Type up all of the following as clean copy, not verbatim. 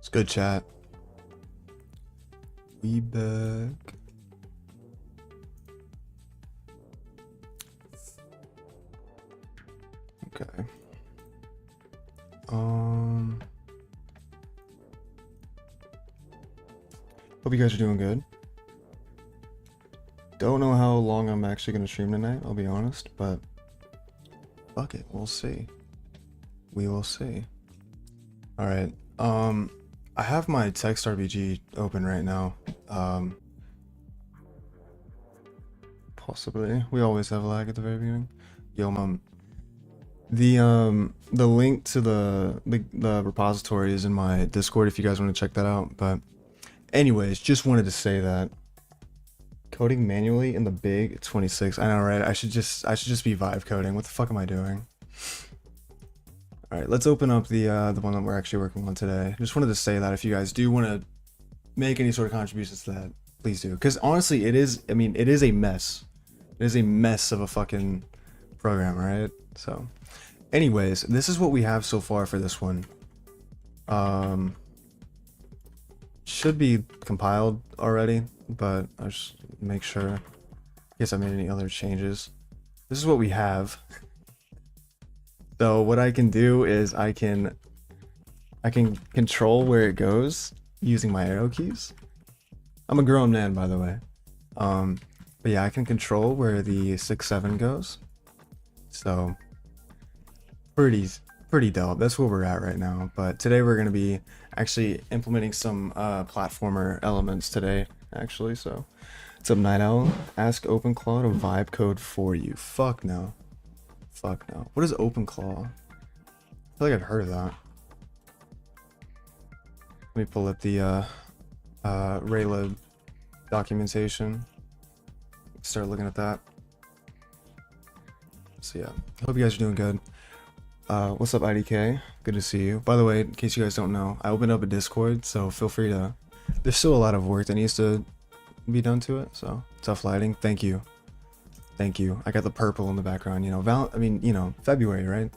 It's good chat. We back. Okay. Hope you guys are doing good. Don't know how long I'm actually gonna stream tonight, I'll be honest, but fuck it, we'll see. We will see. Alright, I have my text RPG open right now. Possibly. We always have lag at the very beginning. Yo, mom. The link to the repository is in my Discord if you guys want to check that out. But anyways, just wanted to say that coding manually in the big 26. I know, right? I should just be vibe coding. What the fuck am I doing? All right, let's open up the one that we're actually working on today. Just wanted to say that if you guys do want to make any sort of contributions to that, please do. Because honestly, it is. I mean, it is a mess. It is a mess of a fucking program, right? So, anyways, this is what we have so far for this one. Should be compiled already, but I'll just make sure. In case I made any other changes. This is what we have. So what I can do is I can control where it goes using my arrow keys. I'm a grown man, by the way. But yeah, I can control where the 6-7 goes. So pretty dope. That's where we're at right now. But today we're gonna be actually implementing some platformer elements today, actually. So what's up, Night Owl? Ask OpenClaw to vibe code for you. Fuck no. Fuck no. What is OpenClaw? I feel like I've heard of that. Let me pull up the Rayla documentation. Start looking at that. So yeah, hope you guys are doing good. What's up, IDK? Good to see you. By the way, in case you guys don't know, I opened up a Discord, so feel free to. There's still a lot of work that needs to be done to it, so tough lighting. Thank you. Thank you. I got the purple in the background, you know. I mean, you know, February, right?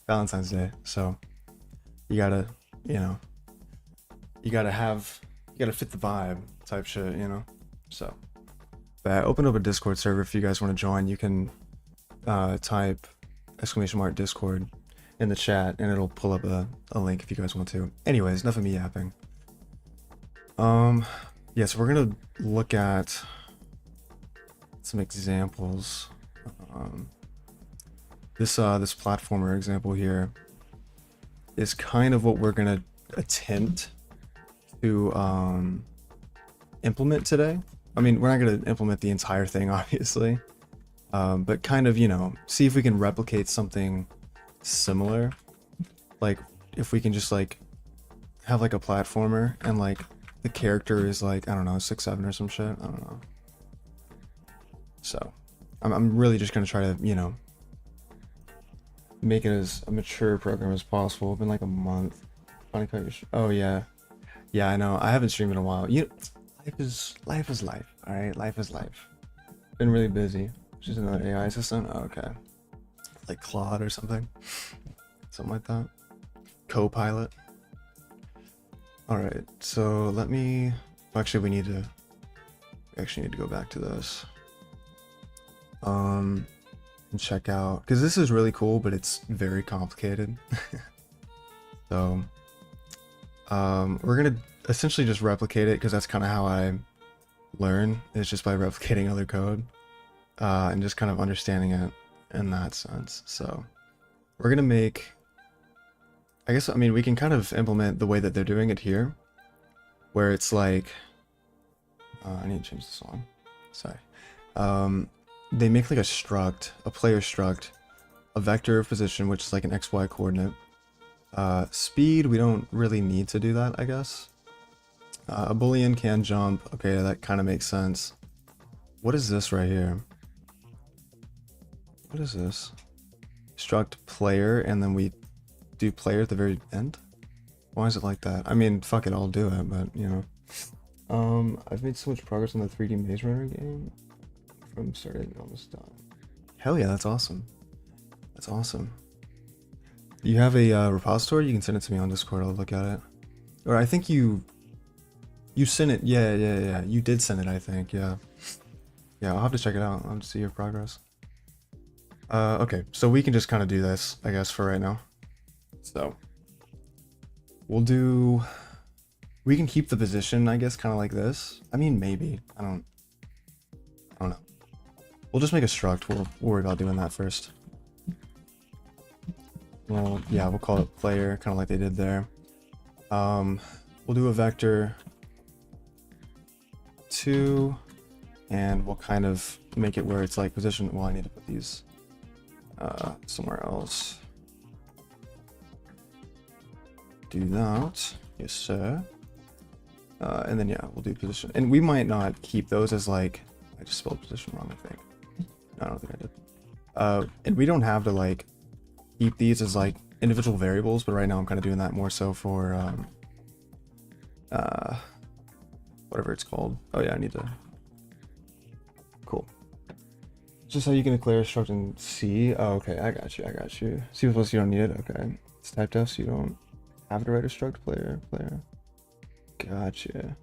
Valentine's Day. So you gotta, you know, you gotta fit the vibe type shit, you know. So, but I opened up a Discord server. If you guys want to join, you can type !Discord in the chat, and it'll pull up a link if you guys want to. Anyways, enough of me yapping. Yeah, so we're gonna look at some examples. This platformer example here is kind of what we're gonna attempt to implement today. I mean, we're not gonna implement the entire thing, obviously, but kind of, you know, see if we can replicate something similar. Like if we can just like have like a platformer and like the character is like, I don't know, 6-7 or some shit. I don't know. So I'm really just gonna try to, you know, make it as a mature program as possible. It's been like a month. Oh yeah, I know. I haven't streamed in a while. Life is life. All right, life is life. Been really busy. Just another AI assistant. Oh, okay, like Claude or something like that. Copilot. All right, so let me. Actually, we actually need to go back to this. And check out, because this is really cool, but it's very complicated. So we're gonna essentially just replicate it, because that's kind of how I learn. It's just by replicating other code and just kind of understanding it in that sense. So we're gonna make, I guess, I mean, we can kind of implement the way that they're doing it here, where it's like I need to change the song, sorry. They make like a struct, a player struct, a vector of position, which is like an XY coordinate. Speed, we don't really need to do that, I guess. A boolean can jump. Okay, that kind of makes sense. What is this right here? What is this? Struct player, and then we do player at the very end? Why is it like that? I mean, fuck it, I'll do it, but you know. I've made so much progress on the 3D Maze Runner game. From started almost done. Hell yeah, that's awesome. That's awesome. You have a repository? You can send it to me on Discord. I'll look at it. Or I think you sent it. Yeah. You did send it, I think. Yeah. Yeah, I'll have to check it out. I'll have to see your progress. Okay, so we can just kind of do this, I guess, for right now. So we'll do. We can keep the position, I guess, kind of like this. I mean, maybe. I don't know. We'll just make a struct. We'll worry about doing that first. Well, yeah, we'll call it player, kind of like they did there. We'll do a vector 2, and we'll kind of make it where it's like position. Well, I need to put these somewhere else. Do that. Yes, sir. And then, yeah, we'll do position. And we might not keep those as like, I just spelled position wrong, I think. No, I don't think I did. And we don't have to like keep these as like individual variables, but right now I'm kind of doing that more so for whatever it's called. Oh yeah, I need to. Cool. Just how you can declare a struct in C. Oh, okay, I got you. C++, you don't need it. Okay, it's typed F, so you don't have to write a struct player. Gotcha.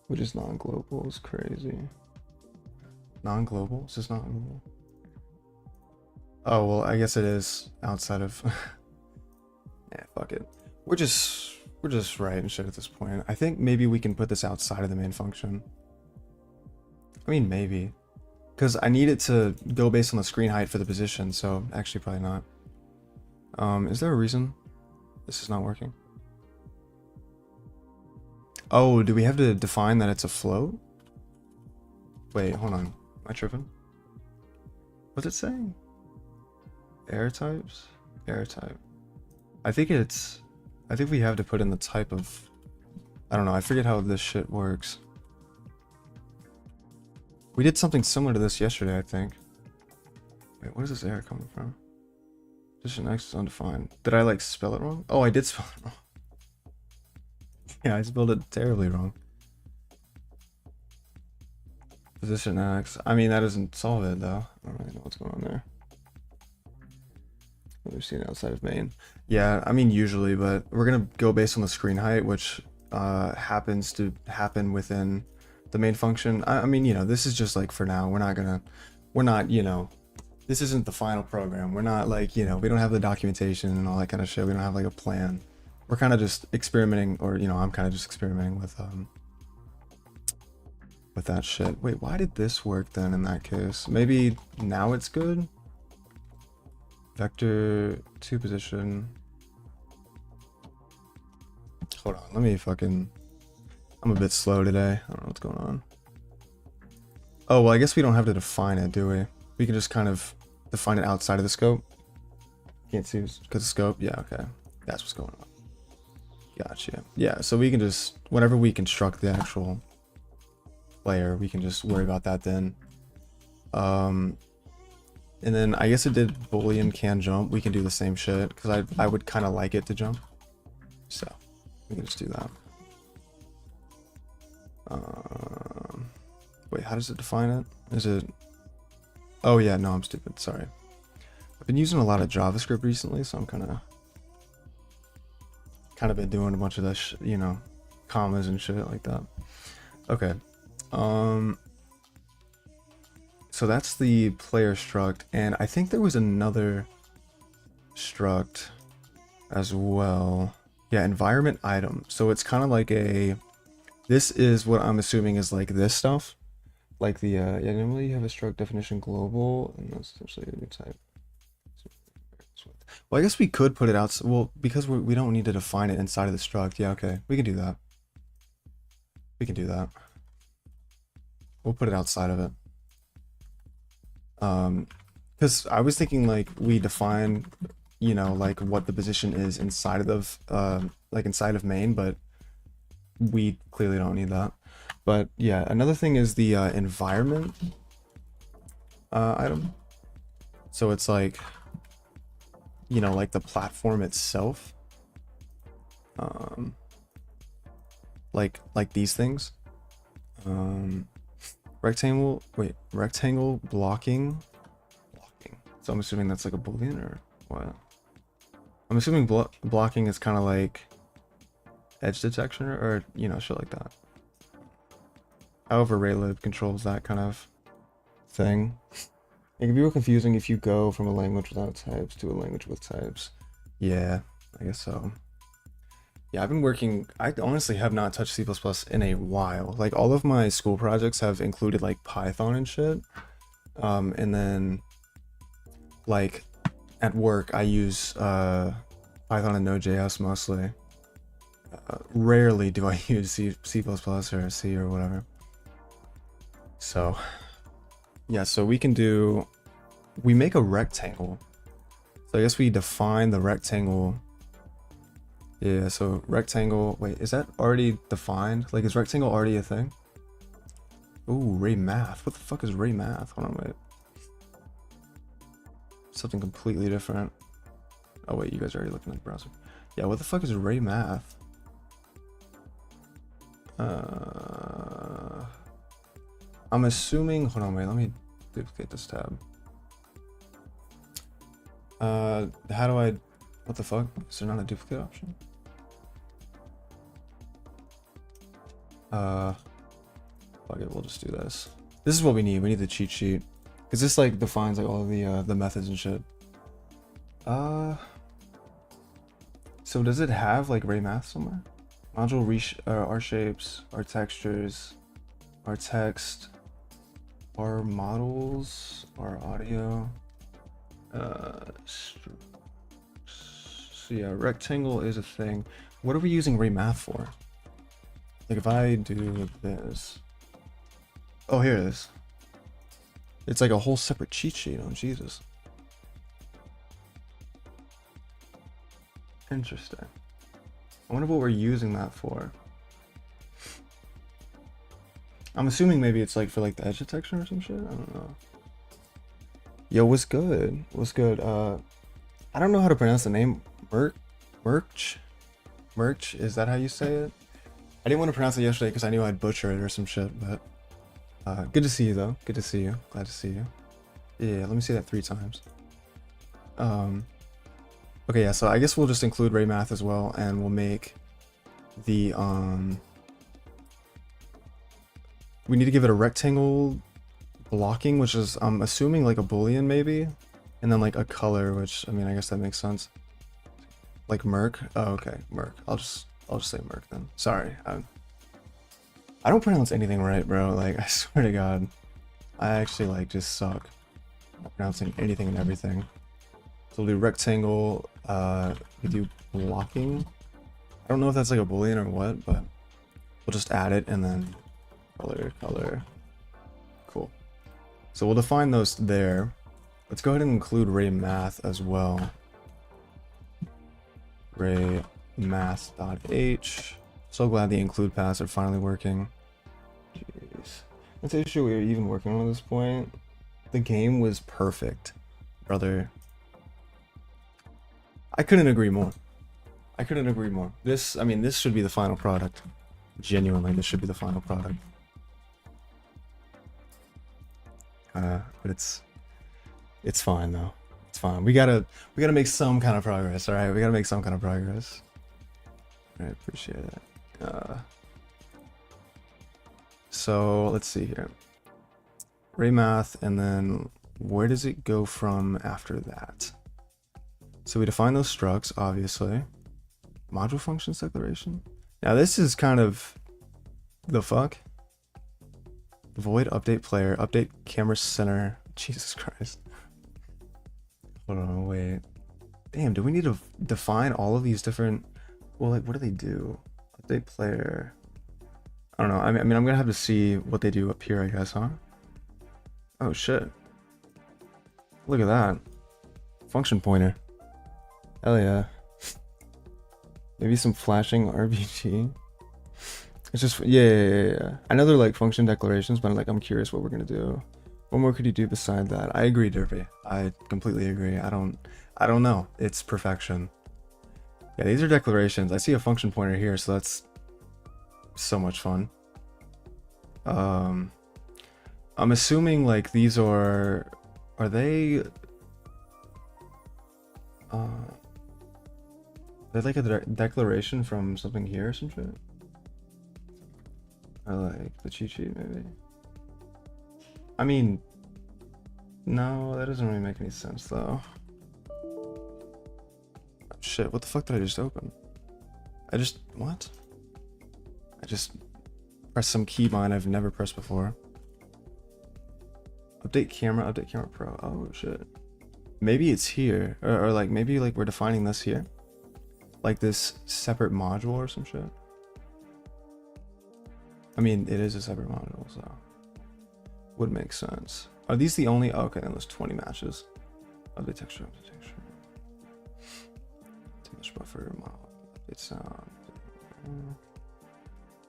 Which is non-global is crazy. Non-global? Is this non-global? Oh well, I guess it is outside of. Yeah, fuck it. We're just writing shit at this point. I think maybe we can put this outside of the main function. I mean, maybe, because I need it to go based on the screen height for the position. So actually, probably not. Is there a reason this is not working? Oh, do we have to define that it's a float? Wait, hold on. Am I tripping? What's it saying? Air types? Air type. I think we have to put in the type of. I don't know. I forget how this shit works. We did something similar to this yesterday, I think. Wait, where's this error coming from? Position X is undefined. Did I like spell it wrong? Oh, I did spell it wrong. Yeah, I spelled it terribly wrong. Position X. I mean, that doesn't solve it though. I don't really know what's going on there. We've seen outside of main. Yeah, I mean usually, but we're gonna go based on the screen height, which happens to happen within the main function. I mean, you know, this is just like for now. We're not, you know, this isn't the final program. We're not like, you know, we don't have the documentation and all that kind of shit. We don't have like a plan. We're kind of just experimenting, or you know, I'm kind of just experimenting with that shit. Wait, why did this work then in that case? Maybe now it's good. Vector 2 position. Hold on, let me fucking. I'm a bit slow today. I don't know what's going on. Oh, well, I guess we don't have to define it, do we? We can just kind of define it outside of the scope. Can't see because of scope. Yeah, okay. That's what's going on. Gotcha. Yeah, so we can just, whenever we construct the actual player, we can just worry about that then. And then I guess it did Boolean can jump. We can do the same shit because I would kind of like it to jump. So we can just do that. Wait, how does it define it? Is it? Oh yeah, no, I'm stupid. Sorry. I've been using a lot of JavaScript recently, so I'm kind of been doing a bunch of that, you know, commas and shit like that. Okay. So that's the player struct, and I think there was another struct as well. Yeah, environment item. So it's kind of like a. This is what I'm assuming is like this stuff, like the yeah. Normally you have a struct definition global, and that's essentially a new type. Well, I guess we could put it out. Well, because we don't need to define it inside of the struct. Yeah, okay, we can do that. We can do that. We'll put it outside of it. Because I was thinking like we define, you know, like what the position is inside of like inside of main, but we clearly don't need that. But yeah, another thing is the environment item. So it's like, you know, like the platform itself, like these things. Rectangle blocking. So I'm assuming that's like a boolean or what? I'm assuming blocking is kind of like edge detection or, you know, shit like that. However, Raylib controls that kind of thing. It can be real confusing if you go from a language without types to a language with types. Yeah, I guess so. Yeah, I've been working, I honestly have not touched C++ in a while. Like, all of my school projects have included, like, Python and shit. And then, like, at work, I use Python and Node.js mostly. Rarely do I use C++ or C or whatever. So, yeah, so we make a rectangle. So I guess we define the rectangle. Yeah, so rectangle, wait, is that already defined? Like, is rectangle already a thing? Ooh, Ray Math. What the fuck is Ray Math? Hold on, wait. Something completely different. Oh wait, you guys are already looking at the browser. Yeah, what the fuck is Ray Math? I'm assuming, hold on, wait, let me duplicate this tab. How do I, what the fuck? Is there not a duplicate option? Fuck it, we'll just do this. This is what we need the cheat sheet. Cause this like defines like all of the methods and shit. So does it have like Ray Math somewhere? Module our shapes, our textures, our text, our models, our audio. So yeah, rectangle is a thing. What are we using Ray Math for? Like if I do this. Oh, here it is. It's like a whole separate cheat sheet. Oh, Jesus. Interesting. I wonder what we're using that for. I'm assuming maybe it's like for like the edge detection or some shit. I don't know. Yo, what's good? What's good? I don't know how to pronounce the name. Merch? Is that how you say it? I didn't want to pronounce it yesterday because I knew I'd butcher it or some shit, but good to see you though. Good to see you. Glad to see you. Yeah, let me say that 3 times. Okay, yeah, so I guess we'll just include Ray Math as well, and we'll make the we need to give it a rectangle blocking, which is I'm assuming like a boolean maybe, and then like a color, which I mean I guess that makes sense. Like Merc. Oh, okay, Merc. I'll just say Merc then. Sorry, I don't pronounce anything right, bro. Like I swear to God, I actually like just suck at pronouncing anything and everything. So we'll do rectangle. We do blocking. I don't know if that's like a boolean or what, but we'll just add it and then color. Cool. So we'll define those there. Let's go ahead and include Ray Math as well. Ray math.h. So glad the include paths are finally working. Jeez. That's the issue we were even working on at this point. The game was perfect, brother. I couldn't agree more. This, I mean, this should be the final product. Genuinely, this should be the final product. But it's fine though. It's fine. We gotta make some kind of progress. All right, we gotta make some kind of progress. I appreciate it. So let's see here. Ray Math, and then where does it go from after that? So we define those structs, obviously. Module functions declaration. Now this is kind of the fuck. Void update player, update camera center. Jesus Christ. Hold on, wait. Damn, do we need to define all of these different? Well, like, what do they do? Update player. I don't know. I mean, I'm gonna have to see what they do up here, I guess, huh? Oh shit. Look at that. Function pointer. Hell yeah. Maybe some flashing RBG. It's just, yeah. I know they're like function declarations, but I'm curious what we're gonna do. What more could you do beside that? I agree, Derpy. I completely agree. I don't know. It's perfection. Yeah, these are declarations. I see a function pointer here, so that's so much fun. I'm assuming like these are they There's like a declaration from something here or some shit. Or like the cheat sheet maybe. I mean, no, that doesn't really make any sense though. Shit, what the fuck did I just open? What? I just pressed some keybind I've never pressed before. Update camera pro. Oh shit. Maybe it's here. Or like maybe like we're defining this here. Like this separate module or some shit. I mean, it is a separate module, so would make sense. Are these the only? Oh, okay, then there's 20 matches. Update texture. Image buffer model. Update sound.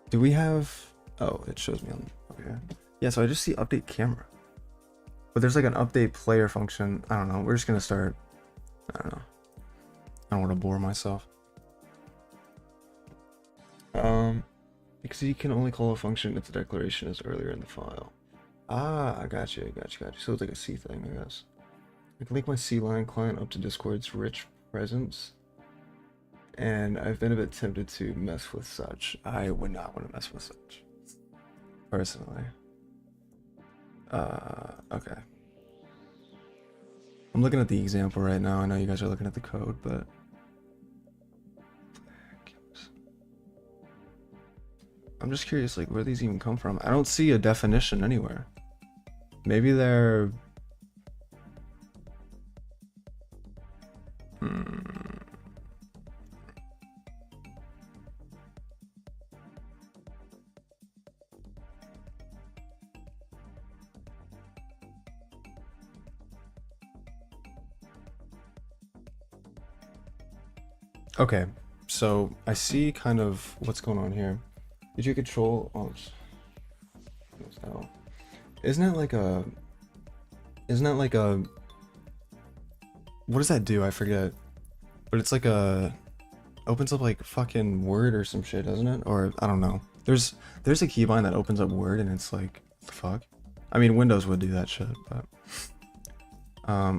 Do we have? Oh, it shows me on over here. Yeah, so I just see update camera. But there's like an update player function. I don't know. We're just gonna start. I don't know. I don't want to bore myself. Because you can only call a function if the declaration is earlier in the file. Ah, I got you. So it's like a C thing, I guess. I can link my C-line client up to Discord's rich presence. And I've been a bit tempted to mess with such. I would not want to mess with such. Personally. Okay. I'm looking at the example right now. I know you guys are looking at the code, but I'm just curious, like, where these even come from. I don't see a definition anywhere. Maybe they're... Okay, so I see kind of what's going on here. Did you control? Oh, isn't that like a? What does that do? I forget. But it's like a. Opens up like fucking Word or some shit, doesn't it? Or I don't know. There's a keybind that opens up Word and it's like, what the fuck? I mean, Windows would do that shit, but.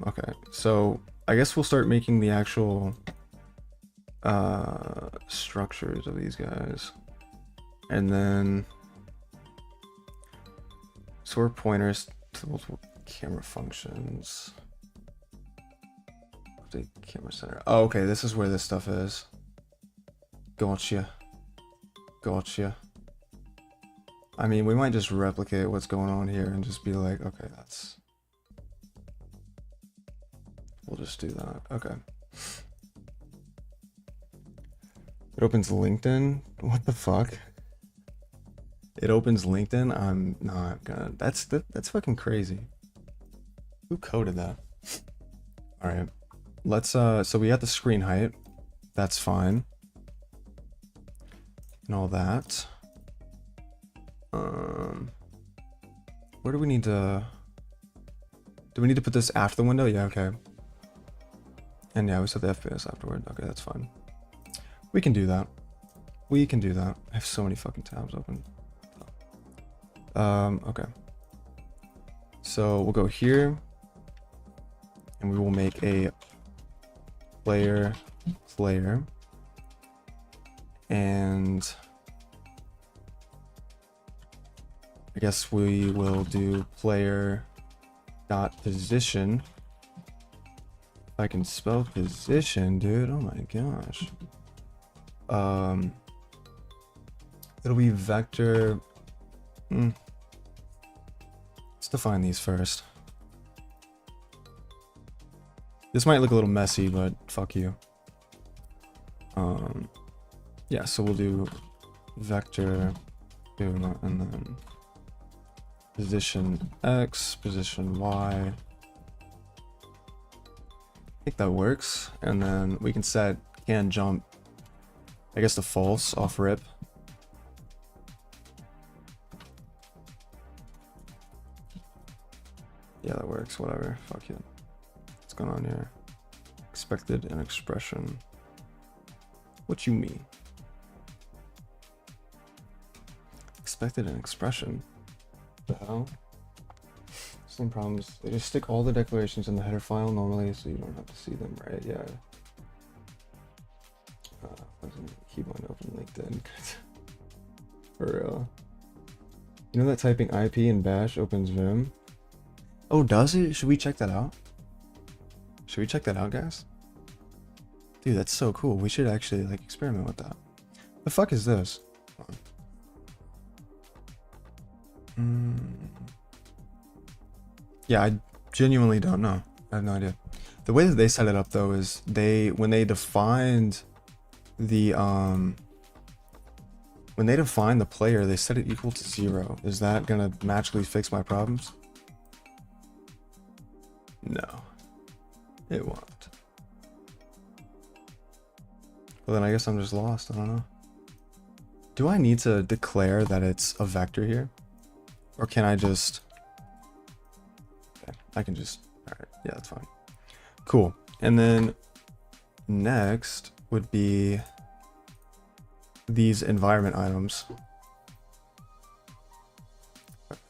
Okay, so I guess we'll start making the actual structures of these guys. And then sort pointers to multiple camera functions. Update camera center. Oh, okay, this is where this stuff is. Gotcha. I mean, we might just replicate what's going on here and just be like, okay, that's... We'll just do that. Okay. It opens LinkedIn? What the fuck? It opens LinkedIn? I'm not gonna... That's fucking crazy. Who coded that? Alright. Let's, so we got the screen height. That's fine. And all that. Where do we need to... Do we need to put this after the window? Yeah, okay. And yeah, we set the FPS afterward. Okay, that's fine. We can do that. I have so many fucking tabs open. Okay. So we'll go here. And we will make a player. And I guess we will do player.position. If I can spell position, dude. Oh my gosh. It'll be vector. Let's define these first. This might look a little messy, but fuck you. Yeah, so we'll do vector 2 and then position X, position Y. I think that works. And then we can set can jump, I guess, to false off rip. Yeah, that works. Whatever. Fuck it. What's going on here? Expected an expression. What you mean? Expected an expression? What the hell? Same problems. They just stick all the declarations in the header file normally, so you don't have to see them, right? Yeah. Keyboard open LinkedIn. For real. You know that typing IP in Bash opens Vim? Oh, does it? Should we check that out? Should we check that out, guys? Dude, that's so cool. We should actually like experiment with that. The fuck is this? Yeah, I genuinely don't know. I have no idea. The way that they set it up though is when they defined the player, they set it equal to 0. Is that gonna magically fix my problems? No, it won't. Well, then I guess I'm just lost. I don't know. Do I need to declare that it's a vector here? Or can I just... Okay, I can just... Alright, yeah, that's fine. Cool. And then next would be these environment items.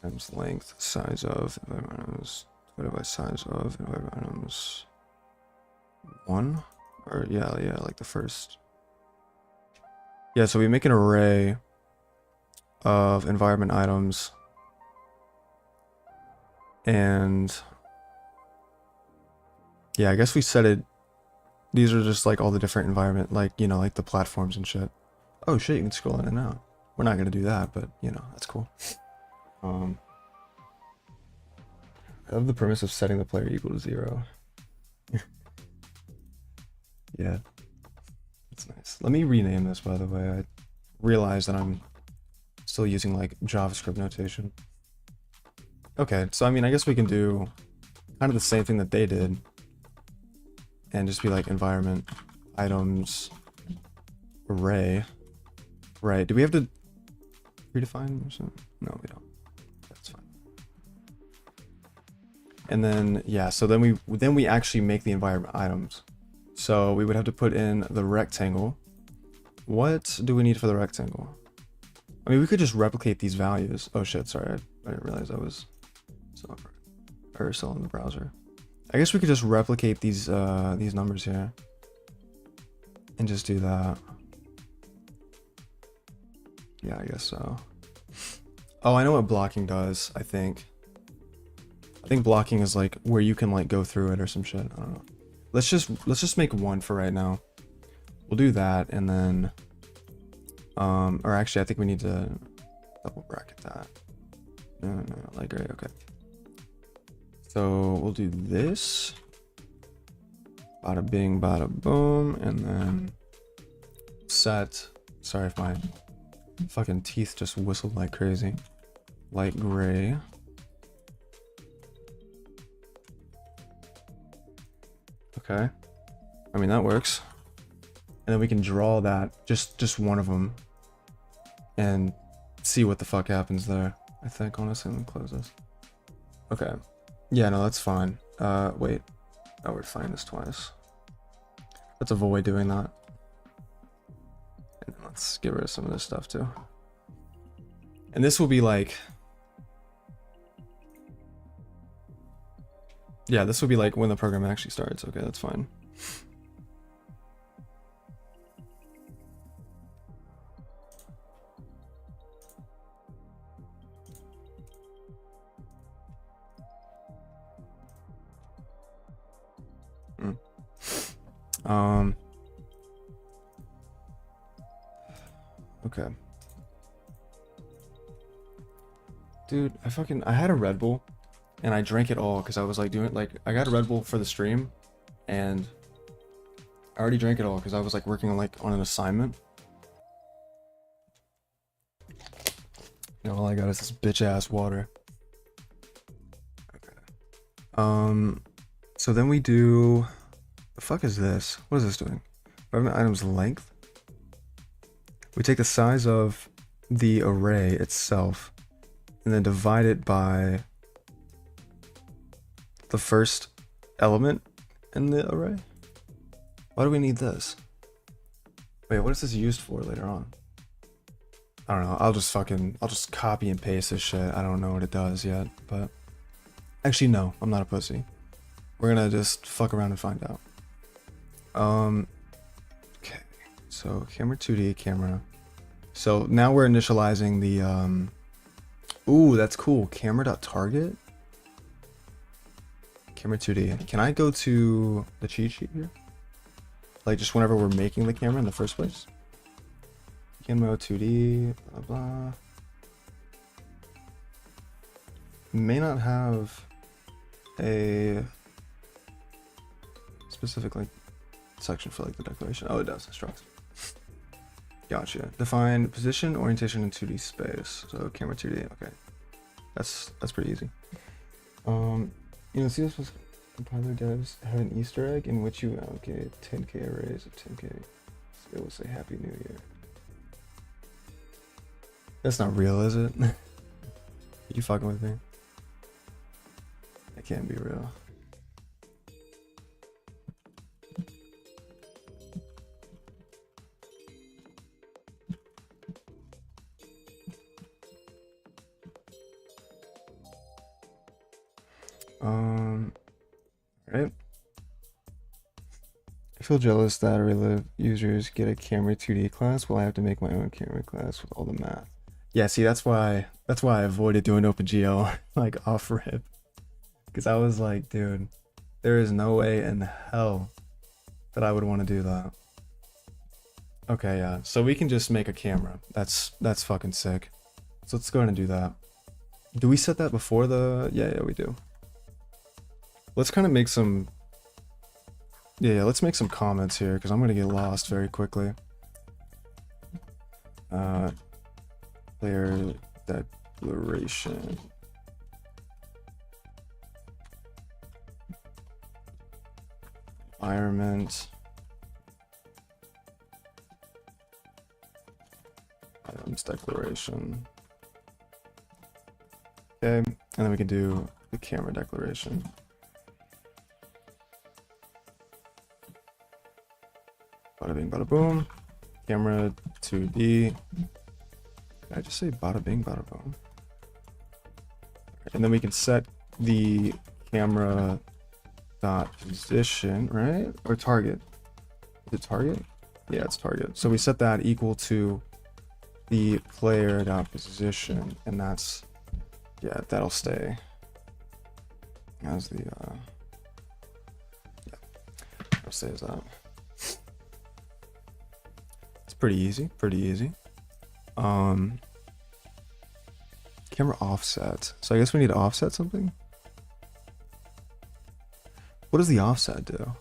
Items length, size of, environment items, divided by size of, environment items 1? Or yeah, like the first... Yeah, so we make an array of environment items, and yeah, I guess we set it. These are just like all the different environment, like, you know, like the platforms and shit. Oh shit, you can scroll in and out. We're not gonna do that, but you know, that's cool. I love the premise of setting the player equal to 0. Yeah. That's nice. Let me rename this, by the way. I realize that I'm still using like JavaScript notation. Okay, so I mean, I guess we can do kind of the same thing that they did and just be like environment items array. Right, do we have to redefine or something? No, we don't. That's fine. And then, yeah, so then we actually make the environment items. So we would have to put in the rectangle. What do we need for the rectangle? I mean, we could just replicate these values. Oh shit, sorry, I didn't realize I was still in the browser. I guess we could just replicate these numbers here and just do that. Yeah, I guess so. Oh, I know what blocking does, I think. I think blocking is like where you can like go through it or some shit. I don't know. Let's just make one for right now. We'll do that, and then or actually I think we need to double bracket that. No, like right, okay. So we'll do this. Bada bing, bada boom, and then set. Sorry if my fucking teeth just whistled like crazy. Light gray. Okay. I mean, that works. And then we can draw that, just one of them, and see what the fuck happens there. I think, honestly, let me close this. Okay. Yeah, no, that's fine. Wait. Oh, we're defining this twice. Let's avoid doing that. And let's get rid of some of this stuff too. And this will be like... Yeah, this will be like when the program actually starts. Okay, that's fine. Okay. Dude, I had a Red Bull and I drank it all because I was like doing like I got a Red Bull for the stream and I already drank it all because I was like working on an assignment. You know, all I got is this bitch ass water. Okay. So then we do, the fuck is this? What is this doing? Environment items length. We take the size of the array itself and then divide it by the first element in the array. Why do we need this? Wait, what is this used for later on? I don't know. I'll just copy and paste this shit. I don't know what it does yet, but actually no, I'm not a pussy. We're gonna just fuck around and find out. Okay, so So camera 2D, camera. So now we're initializing the, ooh, that's cool. Camera.target. Camera 2D. Can I go to the cheat sheet here? Like just whenever we're making the camera in the first place? Camera 2D, blah, blah. May not have a specific like section for like the declaration. Oh, it does. Instructs. Gotcha. Define position, orientation, in 2D space. So camera 2D. Okay, that's pretty easy. You know, C++ compiler devs have an Easter egg in which you allocate 10k arrays of 10k. It will say Happy New Year. That's not real, is it? You fucking with me? That can't be real. Right. I feel jealous that Relive users get a camera 2D class while I have to make my own camera class with all the math. Yeah, see, that's why I avoided doing OpenGL like off rip. Because I was like, dude, there is no way in hell that I would want to do that. Okay, yeah. So we can just make a camera. That's fucking sick. So let's go ahead and do that. Do we set that before the... Yeah, we do. Let's kind of make some... Yeah, let's make some comments here, because I'm going to get lost very quickly. Player declaration. Environment. Items declaration. Okay, and then we can do the camera declaration. Bada bing, bada boom. Camera 2D. Did I just say bada bing, bada boom? And then we can set the camera dot position, right? Or target. Is it target? Yeah, it's target. So we set that equal to the player dot position, and that's, yeah, that'll stay as the yeah, that'll stay as that. It's pretty easy, pretty easy. Camera offset. So I guess we need to offset something. What does the offset do?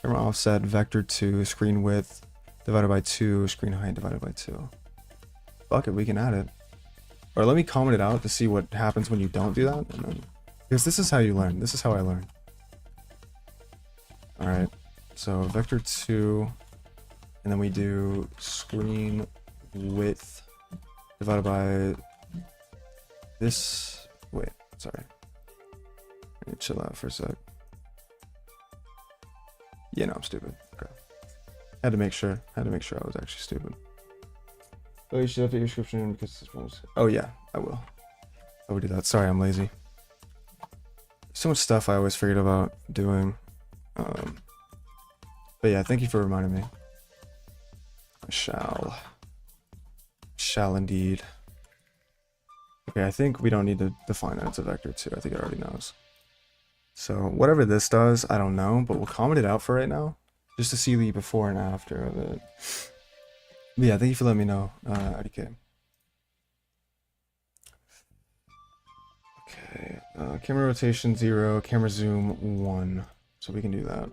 Camera offset vector 2 screen width divided by 2 screen height divided by 2. Fuck it, we can add it. Or let me comment it out to see what happens when you don't do that, and then, because this is how you learn. This is how I learn. All right, so vector 2, and then we do screen width divided by this. Wait, sorry. Let me chill out for a sec. Yeah, no, I'm stupid. Okay. Had to make sure I was actually stupid. Oh, you should update your description because this one's... Oh yeah, I will. I will do that. Sorry, I'm lazy. So much stuff I always forget about doing. But yeah, thank you for reminding me. I shall indeed. Okay, I think we don't need to define that it's a vector 2. I think it already knows. So whatever this does, I don't know, but we'll comment it out for right now, just to see the before and after of it. But yeah, thank you for letting me know, IDK. Okay, camera rotation 0, camera zoom 1, so we can do that.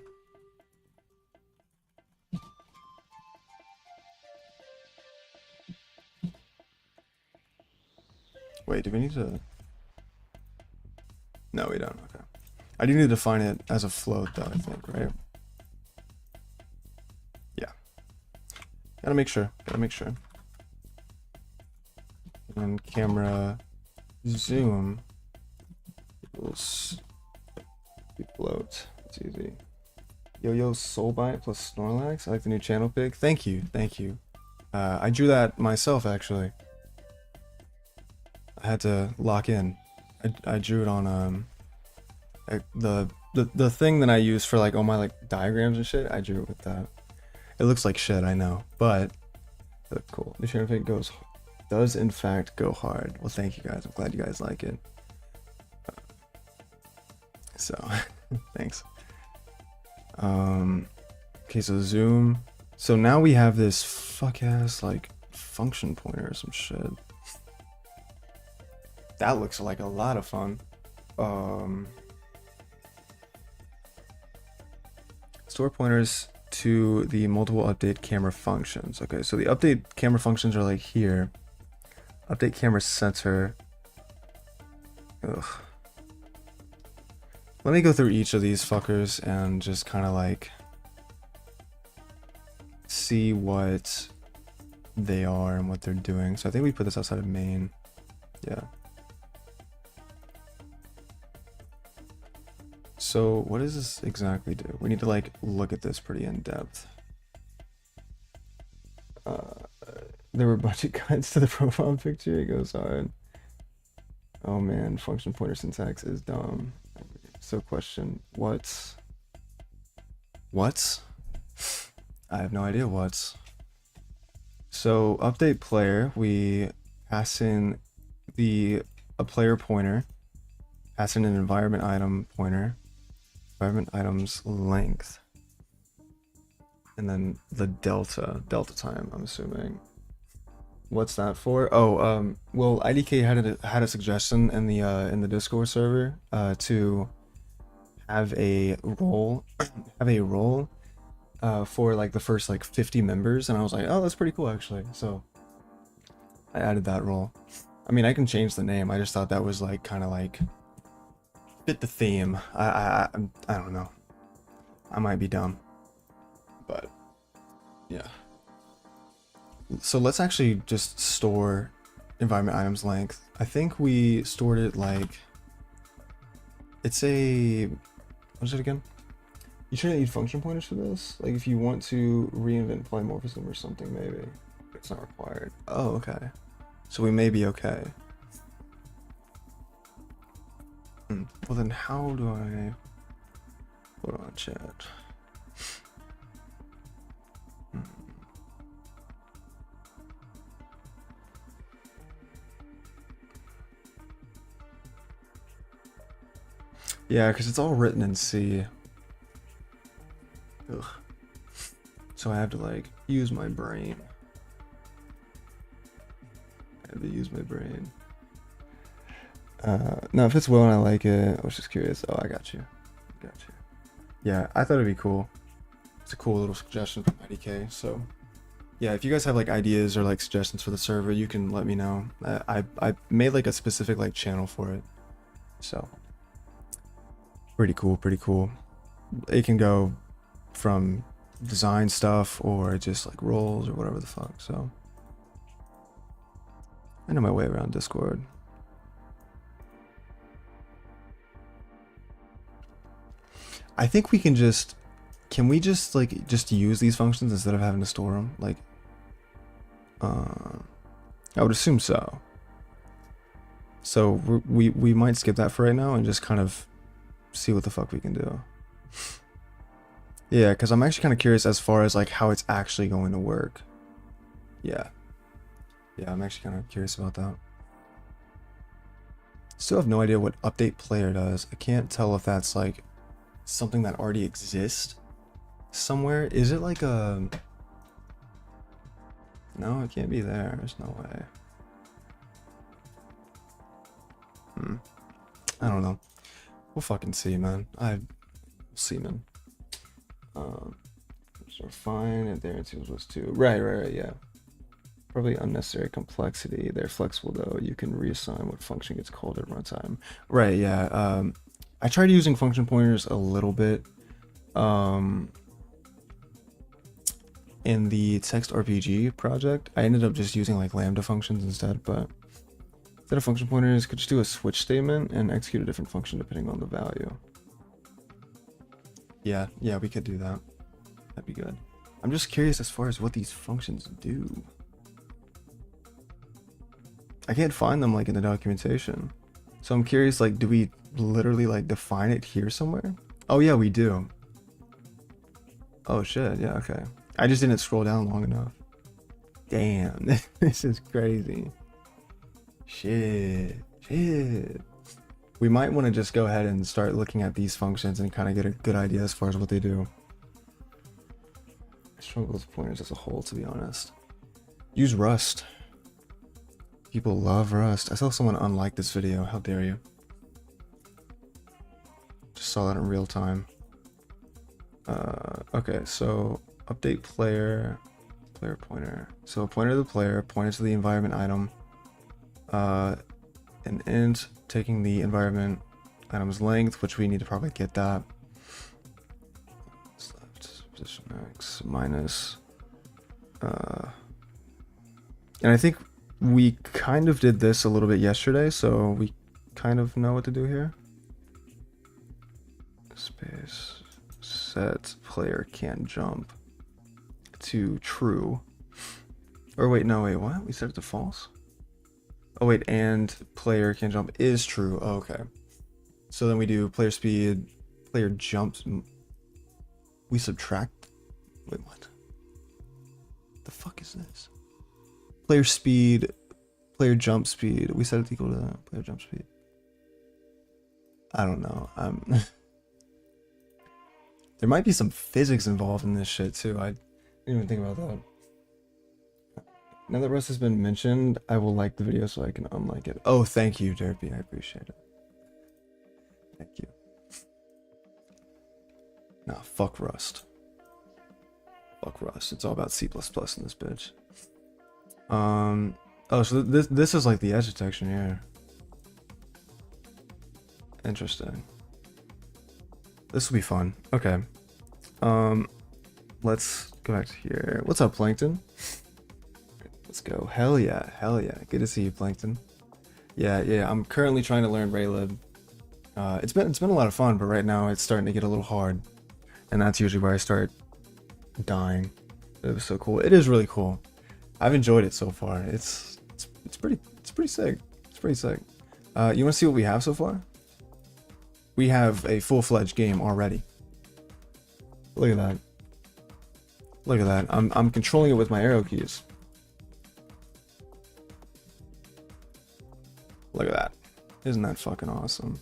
Wait, do we need to? No, we don't. Okay. I do need to define it as a float, though, I think, right? Yeah. Gotta make sure. And camera zoom equals float. It's easy. Yo, Solbyte plus Snorlax. I like the new channel pic. Thank you. I drew that myself, actually. I had to lock in. I drew it on the thing that I use for like all my like diagrams and shit. I drew it with that. It looks like shit, I know, but cool. The sharing fake does in fact go hard. Well, thank you guys. I'm glad you guys like it. So, thanks. Okay, so zoom. So now we have this fuck ass like function pointer or some shit. That looks like a lot of fun. Store pointers to the multiple update camera functions. Okay, so the update camera functions are like here. Update camera center. Ugh. Let me go through each of these fuckers and just kind of like see what they are and what they're doing. So I think we put this outside of main. Yeah. So what does this exactly do? We need to like look at this pretty in depth. There were budget cuts to the profile picture. It goes hard. Oh man, function pointer syntax is dumb. So question, what's? I have no idea what's. So update player, we pass in a player pointer, pass in an environment item pointer, environment items length, and then the delta time, I'm assuming. What's that for? Oh, well, IDK had a suggestion in the Discord server to have a role for like the first like 50 members, and I was like, oh, that's pretty cool actually. So I added that role. I mean, I can change the name. I just thought that was like kind of like fit the theme. I don't know. I might be dumb, but yeah. So let's actually just store environment items length. I think we stored it like it's a, what is it again? You shouldn't need function pointers for this. Like if you want to reinvent polymorphism or something, maybe it's not required. Oh, okay. So we may be okay. Well then how do I, hold on, chat. Yeah, because it's all written in C. Ugh. So I have to like use my brain. No, if it's well and I like it, I was just curious. Oh, I got you. Yeah, I thought it'd be cool. It's a cool little suggestion from IDK. So yeah, if you guys have like ideas or like suggestions for the server, you can let me know. I made like a specific like channel for it. So pretty cool. It can go from design stuff or just like roles or whatever the fuck. So I know my way around Discord. I think we can just, we just use these functions instead of having to store them? Like, I would assume so. So we might skip that for right now and just kind of see what the fuck we can do. Yeah, because I'm actually kind of curious as far as like how it's actually going to work. Yeah, I'm actually kind of curious about that. Still have no idea what update player does. I can't tell if that's like something that already exists somewhere. Is it like a, no, it can't be there. There's no way. I don't know. We'll fucking see, man. We'll see, man. So fine, and there it was too. Right, yeah. Probably unnecessary complexity. They're flexible though. You can reassign what function gets called at runtime. Right, yeah. I tried using function pointers a little bit in the text RPG project. I ended up just using like lambda functions instead, but instead of function pointers, could just do a switch statement and execute a different function depending on the value. Yeah, we could do that. That'd be good. I'm just curious as far as what these functions do. I can't find them like in the documentation. So I'm curious, like, do we literally like define it here somewhere? Oh yeah, we do. Oh shit, yeah, okay. I just didn't scroll down long enough. Damn, this is crazy. Shit. We might want to just go ahead and start looking at these functions and kind of get a good idea as far as what they do. I struggle with pointers as a whole, to be honest. Use Rust. People love Rust. I saw someone unlike this video. How dare you? Just saw that in real time. Okay, so update player pointer. So pointer to the player, pointer to the environment item. An int taking the environment item's length, which we need to probably get that. Left position x minus. And I think we kind of did this a little bit yesterday, so we kind of know what to do here. Space set player can't jump to true. Or wait, no, wait, what? We set it to false? Oh wait, and player can jump is true. Oh, okay. So then we do player speed, player jumps. We subtract. Wait, what? The fuck is this? Player speed, player jump speed. We set it equal to player jump speed. I don't know. There might be some physics involved in this shit too. I didn't even think about that. Now that Rust has been mentioned, I will like the video so I can unlike it. Oh, thank you, Derpy. I appreciate it. Thank you. Nah, fuck Rust. Fuck Rust. It's all about C++ in this bitch. Oh, so this is like the edge detection here. Interesting. This will be fun. Okay. Let's go back to here. What's up, Plankton? Let's go. Hell yeah. Hell yeah. Good to see you, Plankton. Yeah. I'm currently trying to learn Raylib. It's been a lot of fun, but right now it's starting to get a little hard. And that's usually where I start dying. It was so cool. It is really cool. I've enjoyed it so far. It's pretty sick. It's pretty sick. You want to see what we have so far? We have a full-fledged game already. Look at that. Look at that. I'm controlling it with my arrow keys. Look at that. Isn't that fucking awesome?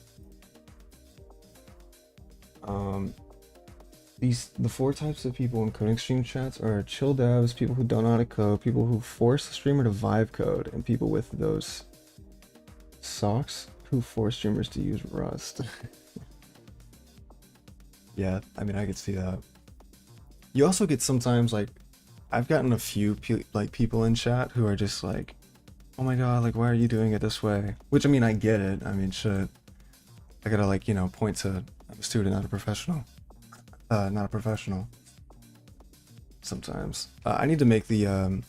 The 4 types of people in coding stream chats are chill devs, people who don't know how to code, people who force the streamer to vibe code, and people with those socks who force streamers to use Rust. Yeah, I mean, I could see that. You also get sometimes, like, I've gotten a few people in chat who are just like, oh my god, like, why are you doing it this way? Which, I mean, I get it. I mean, shit. I gotta, like, you know, point to, I'm a student, not a professional. Not a professional. Sometimes. I need to make the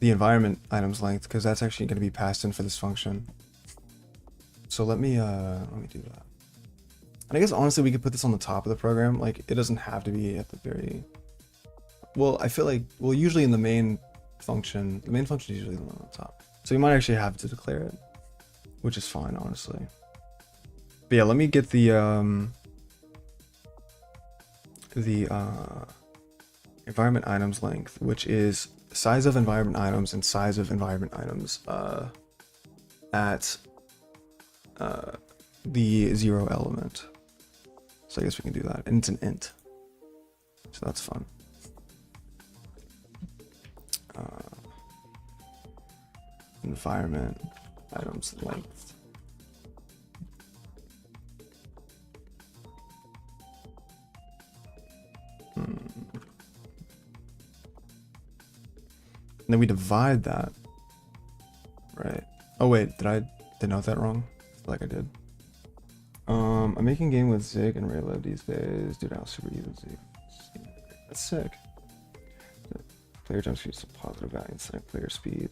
environment items length, because that's actually going to be passed in for this function. So let me do that. And I guess honestly we could put this on the top of the program. Like, it doesn't have to be at the very... Well, I feel like, well, usually in the main function is usually the one on the top. So you might actually have to declare it, which is fine, honestly. But yeah, let me get the environment items length, which is size of environment items and size of environment items at the 0 element. So I guess we can do that, and it's an int, so that's fun. Environment items length. And then we divide that, right? Oh wait, did I denote that wrong? I feel like I did. I'm making a game with Zig and Raylib these days. Dude, how super easy Zig. That's sick. Player jump speed is a positive value instead of player speed.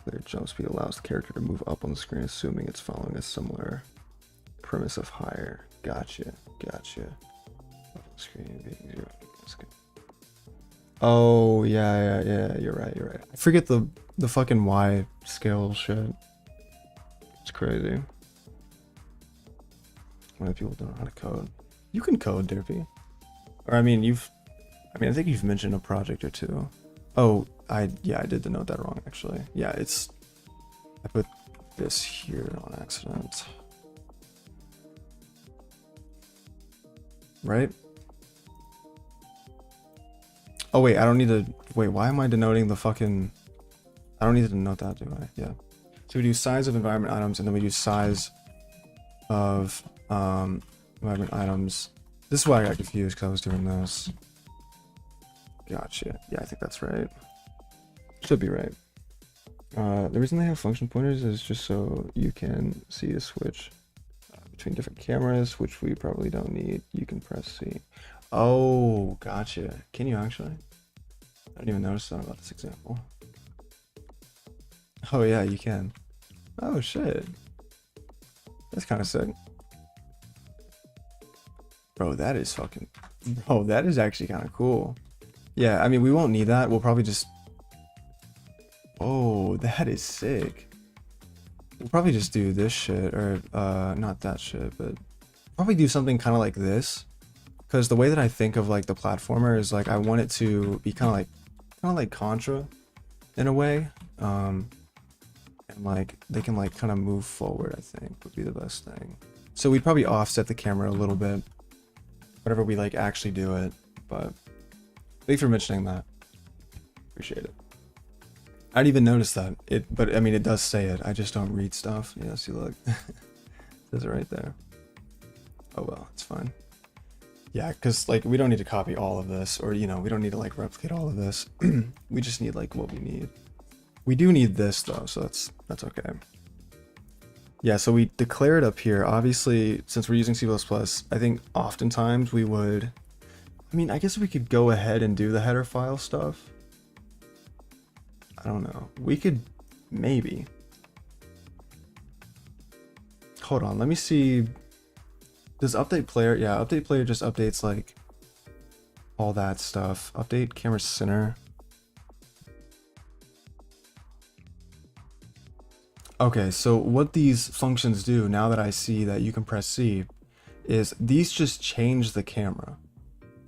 Player jump speed allows the character to move up on the screen, assuming it's following a similar premise of higher. Gotcha. Screen being 0. Oh yeah. You're right. I forget the fucking Y scale shit. It's crazy. When people don't know how to code. You can code, Derpy. Or I mean, I think you've mentioned a project or two. Oh, yeah, I did denote that wrong actually. Yeah, I put this here on accident. Right? Oh wait, I don't need to, wait, why am I denoting the fucking, I don't need to denote that, do I? Yeah. So we do size of environment items, and then we do size of environment items. This is why I got confused, because I was doing this. Gotcha. Yeah, I think that's right. Should be right. The reason they have function pointers is just so you can see the switch between different cameras, which we probably don't need. You can press C. Oh, gotcha. Can you actually? I didn't even notice that about this example. Oh yeah, you can. Oh shit. That's kind of sick. Bro, that is fucking... Bro, that is actually kind of cool. Yeah, I mean, we won't need that. We'll probably just... Oh, that is sick. We'll probably just do this shit, or not that shit, but probably do something kind of like this. Because the way that I think of like the platformer is like I want it to be kind of like Contra in a way. And like they can like kind of move forward, I think would be the best thing. So we'd probably offset the camera a little bit whenever we like actually do it, but thanks for mentioning that. Appreciate it. I didn't even notice that. But I mean, it does say it. I just don't read stuff. Yeah, see, look. It says it right there. Oh well, it's fine. Yeah, because like we don't need to copy all of this, or you know, we don't need to like replicate all of this. We just need like what we need. We do need this though, so that's okay. Yeah, so we declare it up here. Obviously, since we're using C++, I think oftentimes we would... I mean, I guess we could go ahead and do the header file stuff. I don't know. We could maybe. Hold on, let me see. Does update player? Yeah, update player just updates like all that stuff. Update camera center. Okay, so what these functions do, now that I see that you can press C, is these just change the camera,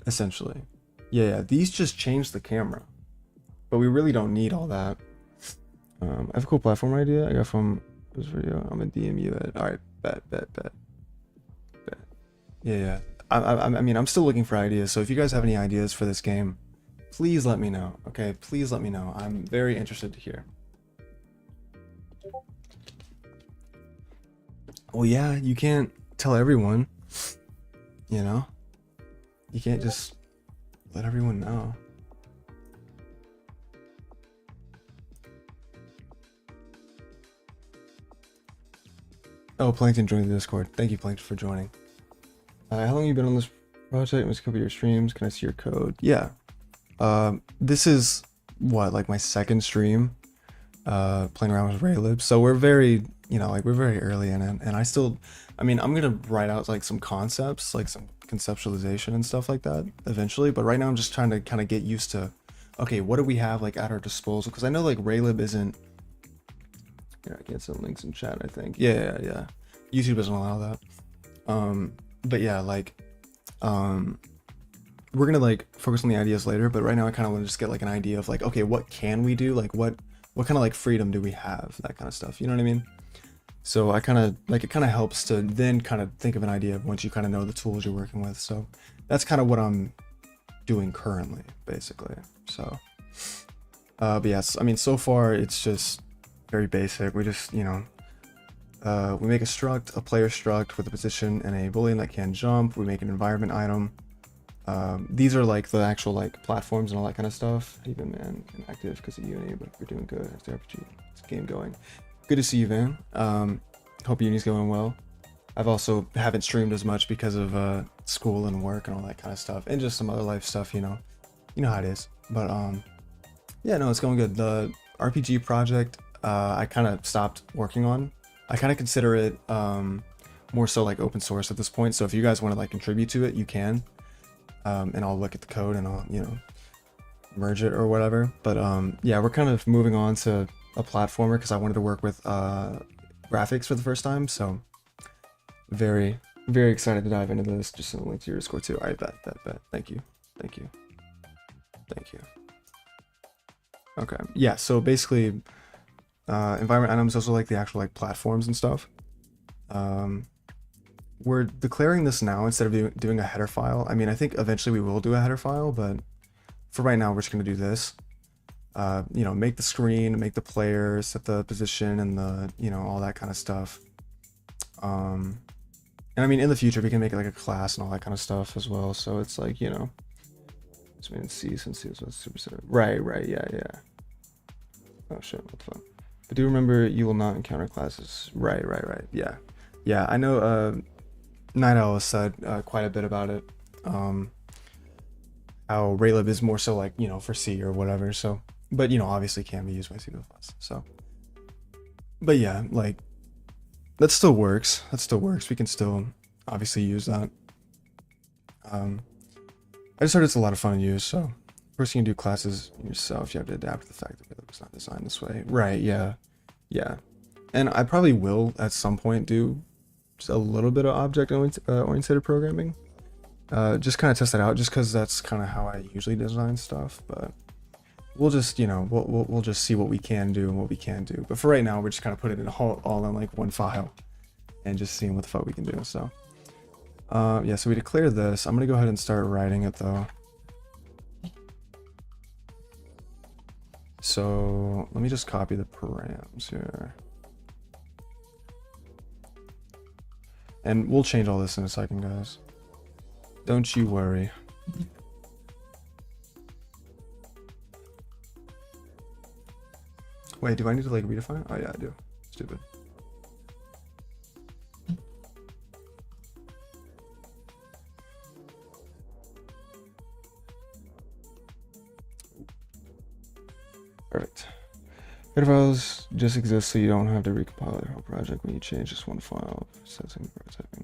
essentially. Yeah, these just change the camera. But we really don't need all that. I have a cool platform idea I got from this video. I'm gonna DM you it. Alright, bet. Yeah. I mean, I'm still looking for ideas, so if you guys have any ideas for this game, please let me know, okay? Please let me know. I'm very interested to hear. Well, yeah, you can't tell everyone, you know? You can't just let everyone know. Oh, Plankton joined the Discord. Thank you, Plankton, for joining. How long have you been on this project? Let's cover your streams. Can I see your code? Yeah. This is, what, like my second stream playing around with Raylib. So we're very... You know, like we're very early in it, and I mean, I'm gonna write out like some concepts, like some conceptualization and stuff like that eventually, but right now I'm just trying to kind of get used to, okay, what do we have like at our disposal? Because I know like Raylib isn't, here, I get some links in chat, I think. Yeah. YouTube doesn't allow that. But yeah, like, we're gonna like focus on the ideas later, but right now I kind of want to just get like an idea of like, okay, what can we do? Like what kind of like freedom do we have? That kind of stuff, you know what I mean? So I kind of like, it kind of helps to then kind of think of an idea once you kind of know the tools you're working with. So that's kind of what I'm doing currently, basically. So, but yes, I mean, so far it's just very basic. We just, you know, we make a struct, a player struct with a position and a boolean that can jump. We make an environment item. These are like the actual like platforms and all that kind of stuff. Hey, man, inactive because of uni, but we're doing good. It's the RPG. It's a game going. Good to see you, Van. Hope uni's going well. I've also haven't streamed as much because of school and work and all that kind of stuff, and just some other life stuff, you know how it is. But yeah, no, it's going good. The RPG project I kind of stopped working on. I kind of consider it more so like open source at this point. So if you guys want to like contribute to it, you can, and I'll look at the code and I'll, you know, merge it or whatever. But yeah, we're kind of moving on to a platformer because I wanted to work with graphics for the first time. So very Very excited to dive into this. Just send a link to your Discord too. I bet. Thank you. Thank you. Thank you. Okay. Yeah. So basically, environment items, those are like the actual like platforms and stuff. We're declaring this now instead of doing a header file. I mean, I think eventually we will do a header file, but for right now, we're just going to do this. You know, make the screen, make the player, set the position and the, you know, all that kind of stuff. And I mean, in the future, we can make it like a class and all that kind of stuff as well. So it's like, you know, so we can see since it's super. Right, yeah. Oh shit, what the fuck? But do remember, you will not encounter classes. Right. Yeah. I know. Night Owl has said quite a bit about it. How Raylib is more so like, you know, for C or whatever. So, but you know, obviously can be used by C++. So, but yeah, like that still works. We can still obviously use that. I just heard it's a lot of fun to use. So, first you can do classes yourself. You have to adapt to the fact that Raylib is not designed this way. Right? Yeah. And I probably will at some point do just a little bit of object-oriented programming. Just kind of test that out, just because that's kind of how I usually design stuff. But we'll just, you know, we'll just see what we can do and what we can't do. But for right now, we're just kind of putting it all in like one file and just seeing what the fuck we can do. So, yeah. So we declare this. I'm gonna go ahead and start writing it though. So let me just copy the params here. And we'll change all this in a second, guys. Don't you worry. Wait, do I need to like redefine? Oh yeah, I do. Stupid. Perfect. Header files just exist so you don't have to recompile the whole project when you change just one file. Processing, prototyping.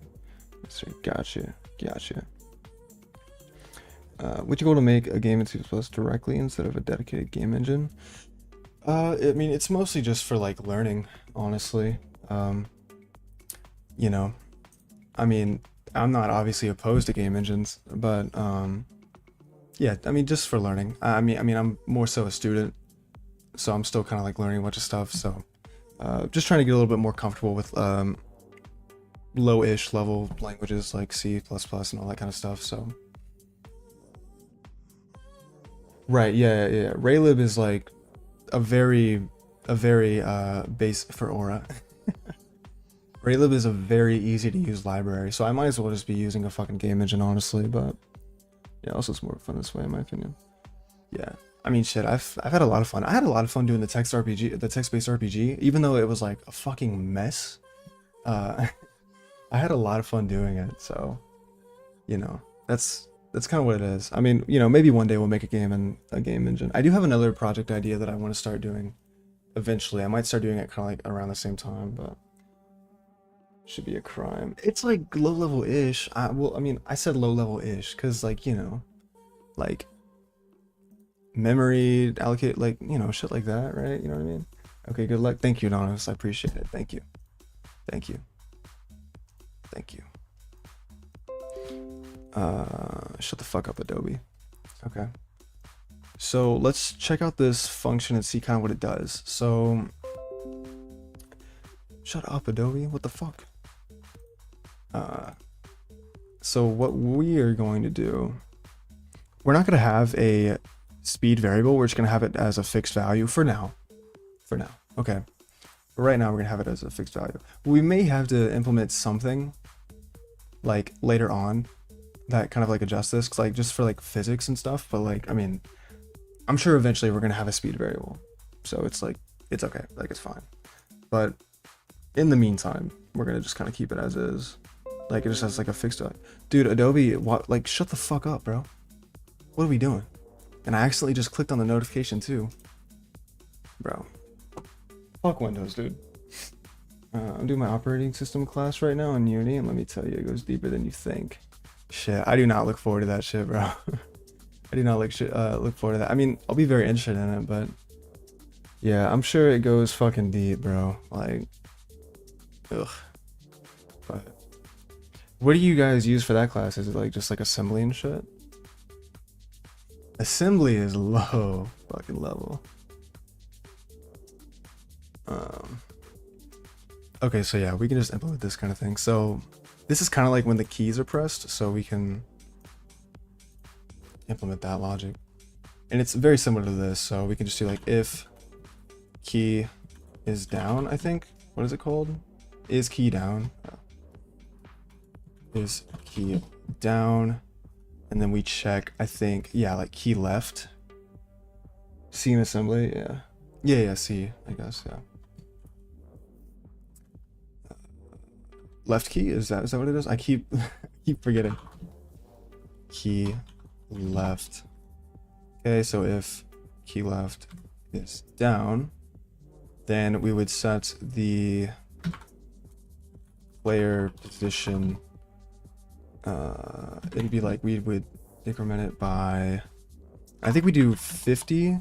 Gotcha. Would you go to make a game in C++ directly instead of a dedicated game engine? I mean, it's mostly just for like learning, honestly. You know, I mean, I'm not obviously opposed to game engines, but yeah, I mean, just for learning. I mean, I'm more so a student, so I'm still kind of like learning a bunch of stuff. So just trying to get a little bit more comfortable with low-ish level languages like C++ and all that kind of stuff. So right, yeah. Raylib is like a very base for Aura. Raylib is a very easy to use library, so I might as well just be using a fucking game engine, honestly. But yeah, also it's more fun this way, in my opinion. Yeah, I mean, shit, I've had a lot of fun. I had a lot of fun doing the text-based RPG, even though it was like a fucking mess. I had a lot of fun doing it, so you know, that's kind of what it is. I mean, you know, maybe one day we'll make a game in a game engine. I do have another project idea that I want to start doing eventually. I might start doing it kind of like around the same time, but should be a crime. It's like low level ish. Well, I mean, I said low level ish because, like, you know, like memory allocate, like, you know, shit like that, right? You know what I mean? Okay, good luck. Thank you, Anonymous. I appreciate it. Thank you. Shut the fuck up, Adobe. Okay. So let's check out this function and see kind of what it does. So shut up, Adobe. What the fuck? So what we are going to do, we're not going to have a speed variable. We're just going to have it as a fixed value for now. Okay. But right now we're going to have it as a fixed value. We may have to implement something like later on that kind of like adjusts this, like just for like physics and stuff. But like, I mean, I'm sure eventually we're going to have a speed variable. So it's like, it's okay. Like it's fine. But in the meantime, we're going to just kind of keep it as is. Like it just has like a fixed value. Dude, Adobe, what, like shut the fuck up, bro. What are we doing? And I accidentally just clicked on the notification too. Bro. Fuck Windows, dude. I'm doing my operating system class right now in Unity, and let me tell you, it goes deeper than you think. Shit, I do not look forward to that shit, bro. I do not look forward to that. I mean, I'll be very interested in it, but yeah, I'm sure it goes fucking deep, bro. Like, ugh. But What do you guys use for that class? Is it like just like assembly and shit? Assembly is low fucking level. Okay, so yeah, we can just implement this kind of thing. So this is kind of like when the keys are pressed, so we can implement that logic. And it's very similar to this, so we can just do like if key is down, I think. What is it called? Is key down? Is key down? And then we check, I think, yeah, like key left. C in assembly, yeah. Yeah, C, I guess, yeah. Left key, is that what it is? I keep forgetting. Key left. Okay, so if key left is down, then we would set the player position. It'd be like we would increment it by, I think we do 50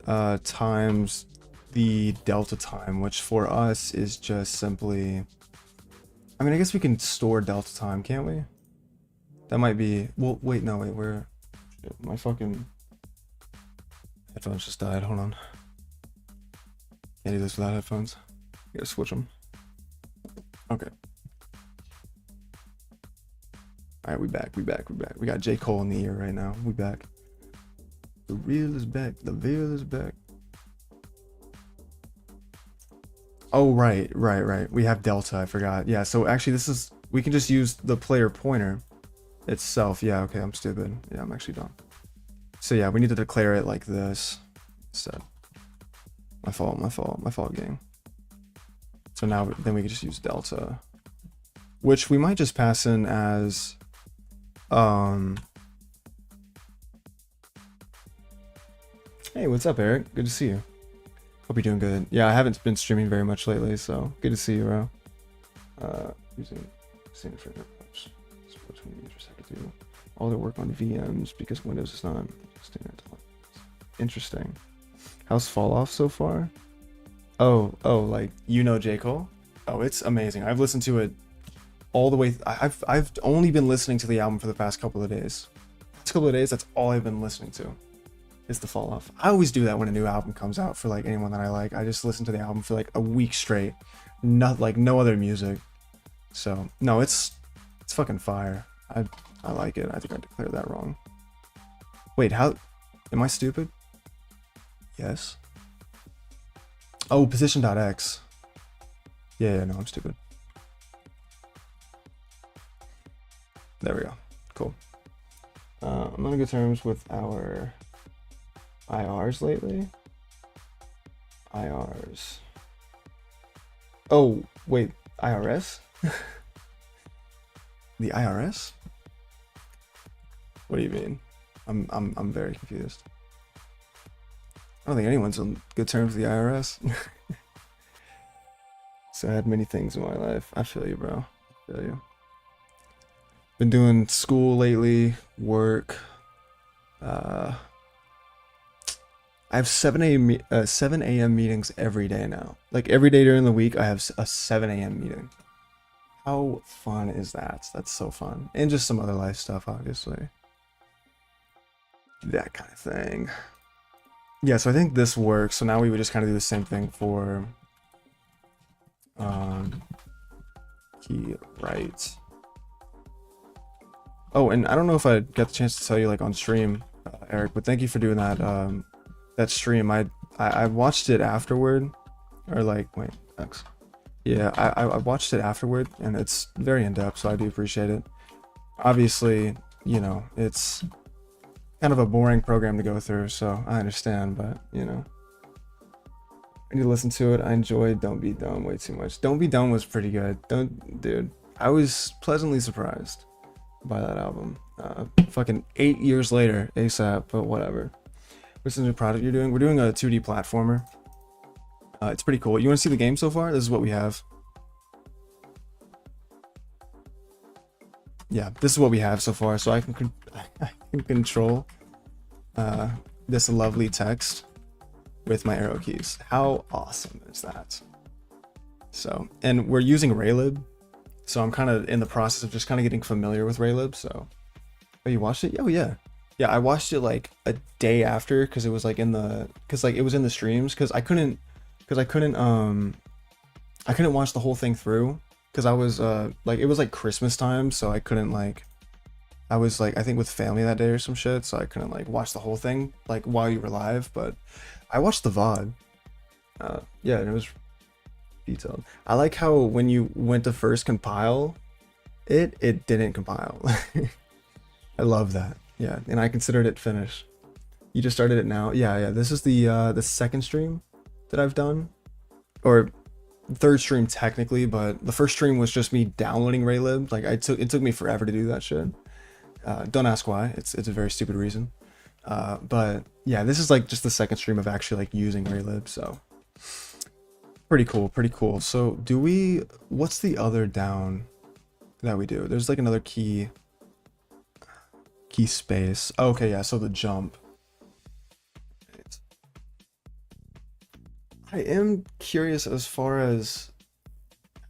times the delta time, which for us is just simply, I mean, I guess we can store delta time, can't we? That might be, well, wait, no, wait, where, my fucking headphones just died, hold on. Can't do this without headphones. Gotta switch them. Okay. Alright, we back. We got J. Cole in the ear right now. We back. The real is back. The veil is back. Oh, right. We have delta, I forgot. Yeah, so actually this is, we can just use the player pointer itself. Yeah, okay, I'm stupid. Yeah, I'm actually dumb. So yeah, we need to declare it like this. So, my fault, gang. So now, then we can just use delta, which we might just pass in as, hey, what's up, Eric? Good to see you. Hope you're doing good. Yeah, I haven't been streaming very much lately, so good to see you, bro. Using standard framework apps. Between users, I could do all their work on VMs because Windows is not standard. Interesting. How's Fall Off so far? Oh, like, you know J. Cole? Oh, it's amazing. I've listened to it all the way. I've only been listening to the album for the past couple of days. That's all I've been listening to. Is the Fall Off. I always do that when a new album comes out for like anyone that I like. I just listen to the album for like a week straight. Not like no other music. So no, it's fucking fire. I like it. I think I declared that wrong. Wait, how am I stupid? Yes. Oh, position.x. Yeah, no, I'm stupid. There we go. Cool. I'm on good terms with our IRs lately. IRs. Oh, wait, IRS? The IRS? What do you mean? I'm very confused. I don't think anyone's on good terms with the IRS. So I had many things in my life. I feel you, bro. I feel you. Been doing school lately, work. I have 7 a.m. meetings every day now. Like every day during the week, I have a 7 a.m. meeting. How fun is that? That's so fun. And just some other life stuff, obviously. That kind of thing. Yeah, so I think this works. So now we would just kind of do the same thing for key right. Oh, and I don't know if I got the chance to tell you like on stream, Eric, but thank you for doing that. That stream. I watched it afterward, or like wait, X. Yeah, I watched it afterward, and it's very in depth, so I do appreciate it. Obviously, you know, it's kind of a boring program to go through, so I understand, but you know, I need to listen to it. I enjoyed Don't Be Dumb way too much. Don't Be Dumb was pretty good. Dude, I was pleasantly surprised by that album. Fucking 8 years later, ASAP, but whatever. What's the new product you're doing? We're doing a 2D platformer. It's pretty cool. You want to see the game so far? This is what we have. Yeah, this is what we have so far. So I can control this lovely text with my arrow keys. How awesome is that? So, and we're using Raylib. So I'm kind of in the process of just kind of getting familiar with Raylib. So, oh, you watched it? Oh yeah, yeah. I watched it like a day after because it was like it was in the streams I couldn't watch the whole thing through because I was like it was like Christmas time, so I couldn't like I was like I think with family that day or some shit, so I couldn't like watch the whole thing like while you were live, but I watched the VOD. Yeah, and it was detailed. I like how when you went to first compile it didn't compile. I love that. Yeah, and I considered it finished. You just started it now? Yeah, yeah. This is the second stream that I've done, or third stream technically, but the first stream was just me downloading Raylib. Like it took me forever to do that shit. Don't ask why. It's a very stupid reason. But yeah, this is like just the second stream of actually like using Raylib. So pretty cool, pretty cool. So what's the other down that we do? There's like another key space. Oh, okay, yeah. So the jump. I am curious as far as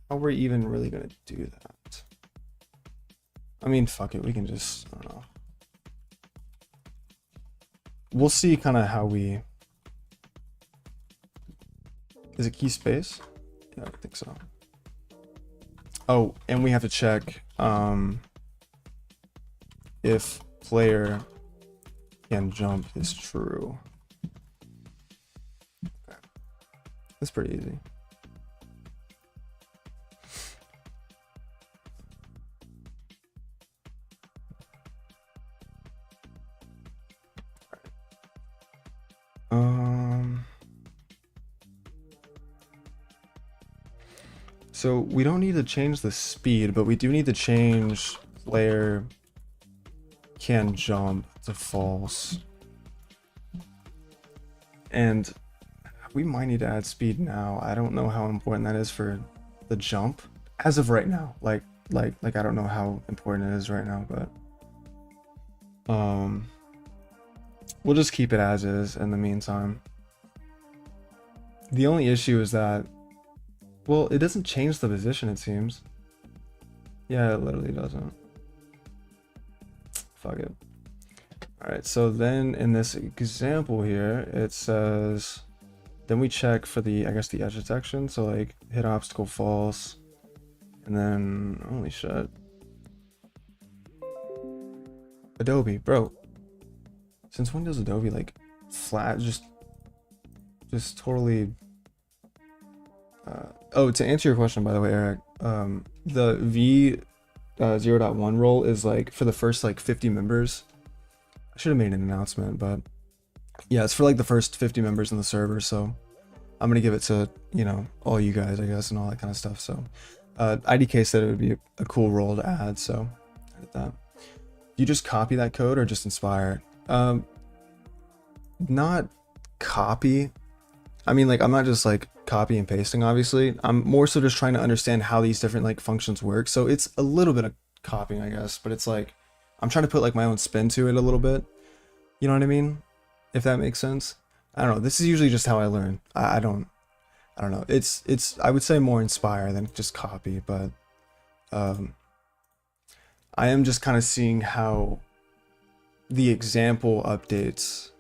how we're even really gonna do that. I mean, fuck it, we can just, I don't know. We'll see kind of how we... Is it key space? Yeah, I think so. Oh, and we have to check if player can jump is true. Okay. That's pretty easy. So we don't need to change the speed, but we do need to change player can jump to false. And we might need to add speed now. I don't know how important that is for the jump as of right now. Like I don't know how important it is right now, but we'll just keep it as is in the meantime. The only issue is that, well, it doesn't change the position, it seems. Yeah, it literally doesn't. Fuck it. Alright, so then in this example here, it says, then we check for the, I guess, the edge detection. So like hit obstacle false, and then, holy shit. Adobe, bro. Since when does Adobe like flat, just totally... oh, to answer your question, by the way, Eric, the V 0.1 role is like for the first like 50 members. I should have made an announcement, but yeah, it's for like the first 50 members in the server. So I'm gonna give it to, you know, all you guys, I guess, and all that kind of stuff. So IDK said it would be a cool role to add, so I did that. You just copy that code or just inspire? Not copy. I mean, like, I'm not just like copy and pasting, obviously. I'm more so just trying to understand how these different like functions work. So it's a little bit of copying, I guess, but it's like I'm trying to put like my own spin to it a little bit. You know what I mean? If that makes sense. I don't know. This is usually just how I learn. I don't know. It's I would say more inspire than just copy, but I am just kind of seeing how the example updates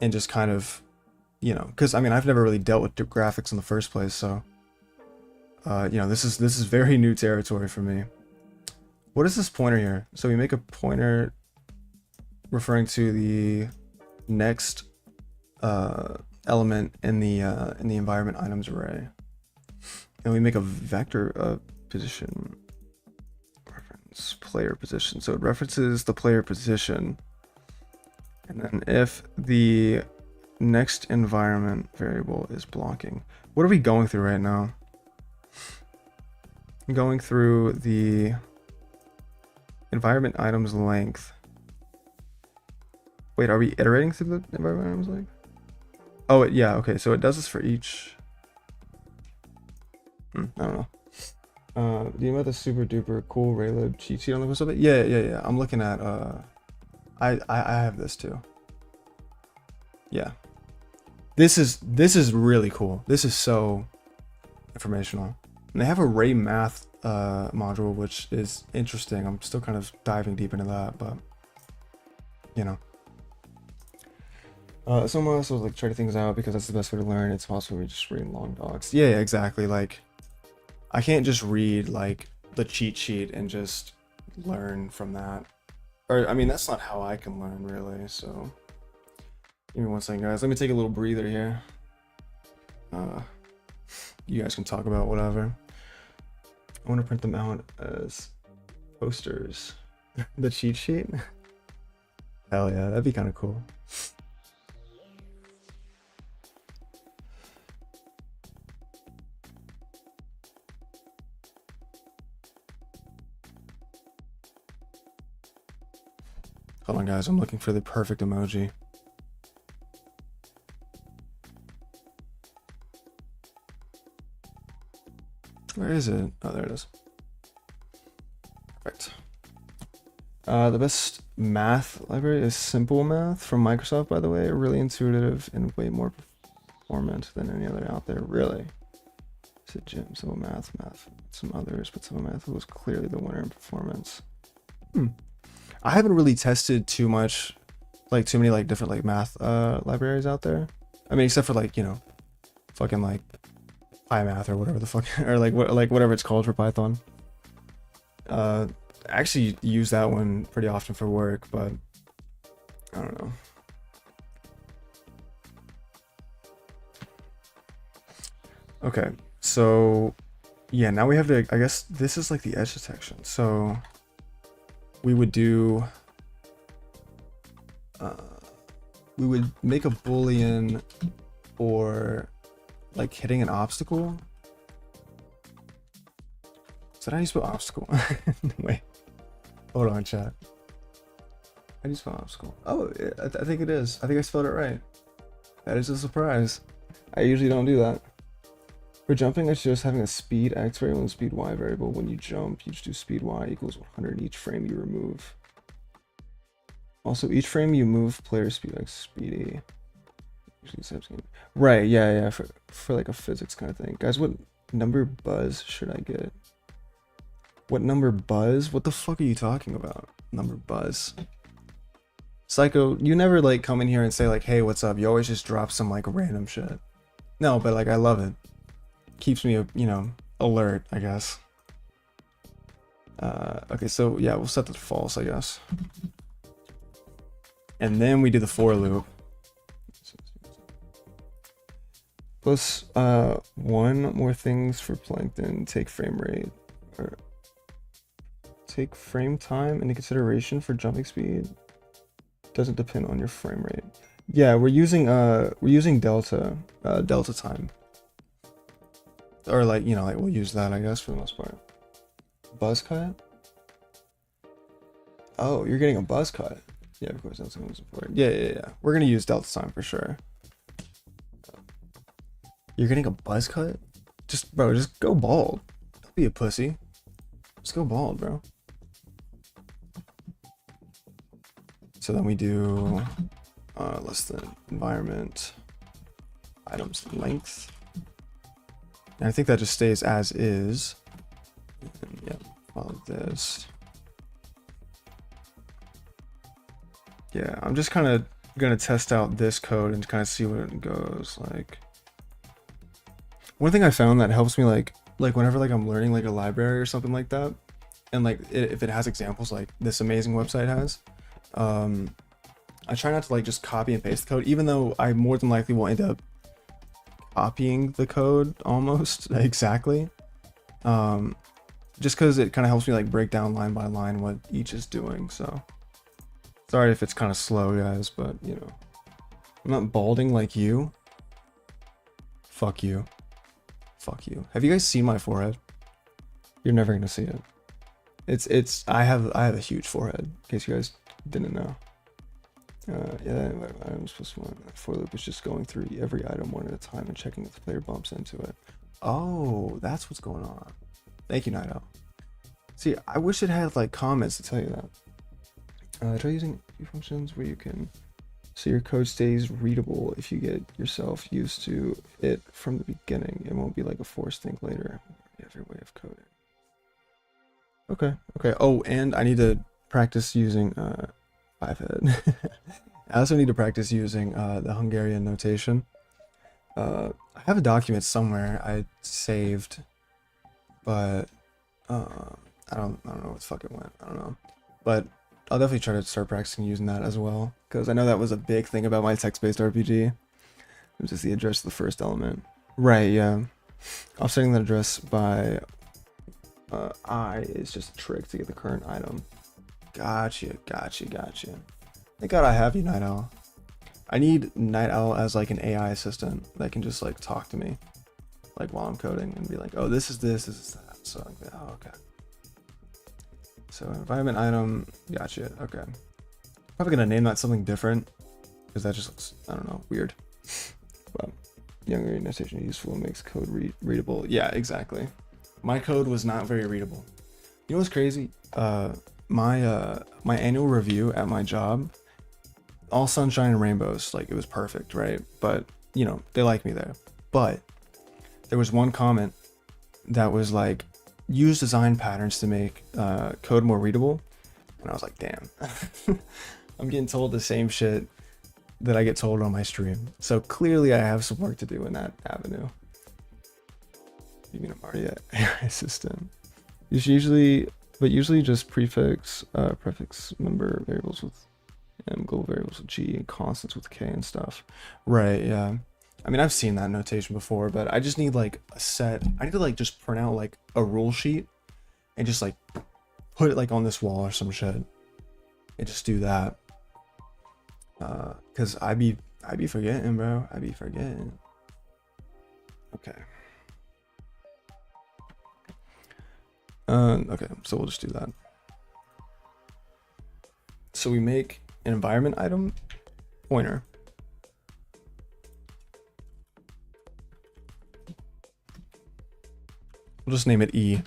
and just kind of, you know, because I mean, I've never really dealt with graphics in the first place, so you know, this is very new territory for me. What is this pointer here? So we make a pointer referring to the next element in the environment items array, and we make a vector position reference player position. So it references the player position, and then if the next environment variable is blocking. What are we going through right now? I'm going through the environment items length. Wait, are we iterating through the environment items length? Oh, yeah, okay, so it does this for each. I don't know. Do you know the super duper cool Raylib cheat sheet on the whistle bit? Yeah. I'm looking at I have this too. Yeah. This is really cool. This is so informational. And they have array math module, which is interesting. I'm still kind of diving deep into that, but you know. Someone else was like trying things out because that's the best way to learn. It's possible we just read long docs. Yeah, yeah, exactly. Like, I can't just read like the cheat sheet and just learn from that. Or, I mean, that's not how I can learn really. So, give me one second, guys. Let me take a little breather here. You guys can talk about whatever. I want to print them out as posters. The cheat sheet? Hell yeah, that'd be kind of cool. Hold on, guys. I'm looking for the perfect emoji. Where is it? Oh, there it is. Perfect. The best math library is Simple Math from Microsoft, by the way. Really intuitive and way more performant than any other out there. Really. Is it Jim? Simple Math, some others, but Simple Math was clearly the winner in performance. I haven't really tested too much, like too many like different like math libraries out there. I mean, except for like, you know, fucking like iMath or whatever the fuck, or like whatever it's called for Python. I actually use that one pretty often for work, but I don't know. Okay, so yeah, now we have to, I guess this is like the edge detection. So we would do, we would make a Boolean for like hitting an obstacle. Is that how you spell obstacle? Wait, hold on, chat. How do you spell obstacle? Oh, I think it is. I think I spelled it right. That is a surprise. I usually don't do that. For jumping, it's just having a speed x variable and speed y variable. When you jump, you just do speed y equals 100 each frame you remove. Also, each frame you move, player speed x speed e. Right, yeah, for like a physics kind of thing. Guys, what number buzz should I get? What number buzz? What the fuck are you talking about? Number buzz. Psycho, you never like come in here and say like, hey, what's up? You always just drop some like random shit. No, but like I love it. Keeps me, you know, alert, I guess. Okay, so yeah, we'll set that to false, I guess. And then we do the for loop. Plus one more things for plankton. Take frame rate, or take frame time into consideration for jumping speed. Doesn't depend on your frame rate. Yeah, we're using delta time. Or like, you know, like we'll use that, I guess, for the most part. Buzz cut? Oh, you're getting a buzz cut. Yeah, of course, that's what was important. Yeah. We're gonna use delta time for sure. You're getting a buzz cut? Bro, just go bald. Don't be a pussy. Just go bald, bro. So then we do less than environment items length. And I think that just stays as is. And yeah, follow this. Yeah, I'm just kind of gonna test out this code and kind of see what it goes like. One thing I found that helps me like whenever like I'm learning like a library or something like that, and like if it has examples like this amazing website has, I try not to like just copy and paste the code, even though I more than likely will end up copying the code almost exactly, just because it kind of helps me like break down line by line what each is doing. So sorry if it's kind of slow, guys, but you know, I'm not balding like you. Fuck you. Fuck you. Have you guys seen my forehead? You're never gonna see it. It's I have a huge forehead, in case you guys didn't know. Yeah, items plus one. For loop is just going through every item one at a time and checking if the player bumps into it. Oh, that's what's going on. Thank you, Night Owl. See, I wish it had like comments to tell you that. Try using few functions where you can, so your code stays readable if you get yourself used to it from the beginning. It won't be like a forced thing later. Every way of coding. Okay. Okay. Oh, and I need to practice using five head. I also need to practice using the Hungarian notation. I have a document somewhere I saved, but I don't know what the fuck it went. I don't know, but I'll definitely try to start practicing using that as well, because I know that was a big thing about my text-based RPG. It was just the address of the first element. Right. Yeah. Offsetting that address by I is just a trick to get the current item. Gotcha. Thank God I have you, Night Owl. I need Night Owl as like an AI assistant that can just like talk to me, like while I'm coding, and be like, oh, this is that. So I'm like, oh, okay. So environment item, gotcha. Okay. Probably gonna name that something different because that just looks, I don't know, weird. But younger notation useful makes code readable. Yeah, exactly. My code was not very readable. You know what's crazy? My annual review at my job, all sunshine and rainbows, like it was perfect, right? But you know, they like me there. But there was one comment that was like, use design patterns to make code more readable, and I was like, damn. I'm getting told the same shit that I get told on my stream. So clearly I have some work to do in that avenue. You mean I'm already AI system? Usually just prefix, prefix member variables with M, global variables with G, and constants with K and stuff. Right, yeah. I mean, I've seen that notation before, but I just need like a set. I need to like just print out like a rule sheet and just like put it like on this wall or some shit and just do that. Cause I be forgetting, bro. I be forgetting. Okay. Okay, so we'll just do that. So we make an environment item pointer. We'll just name it E.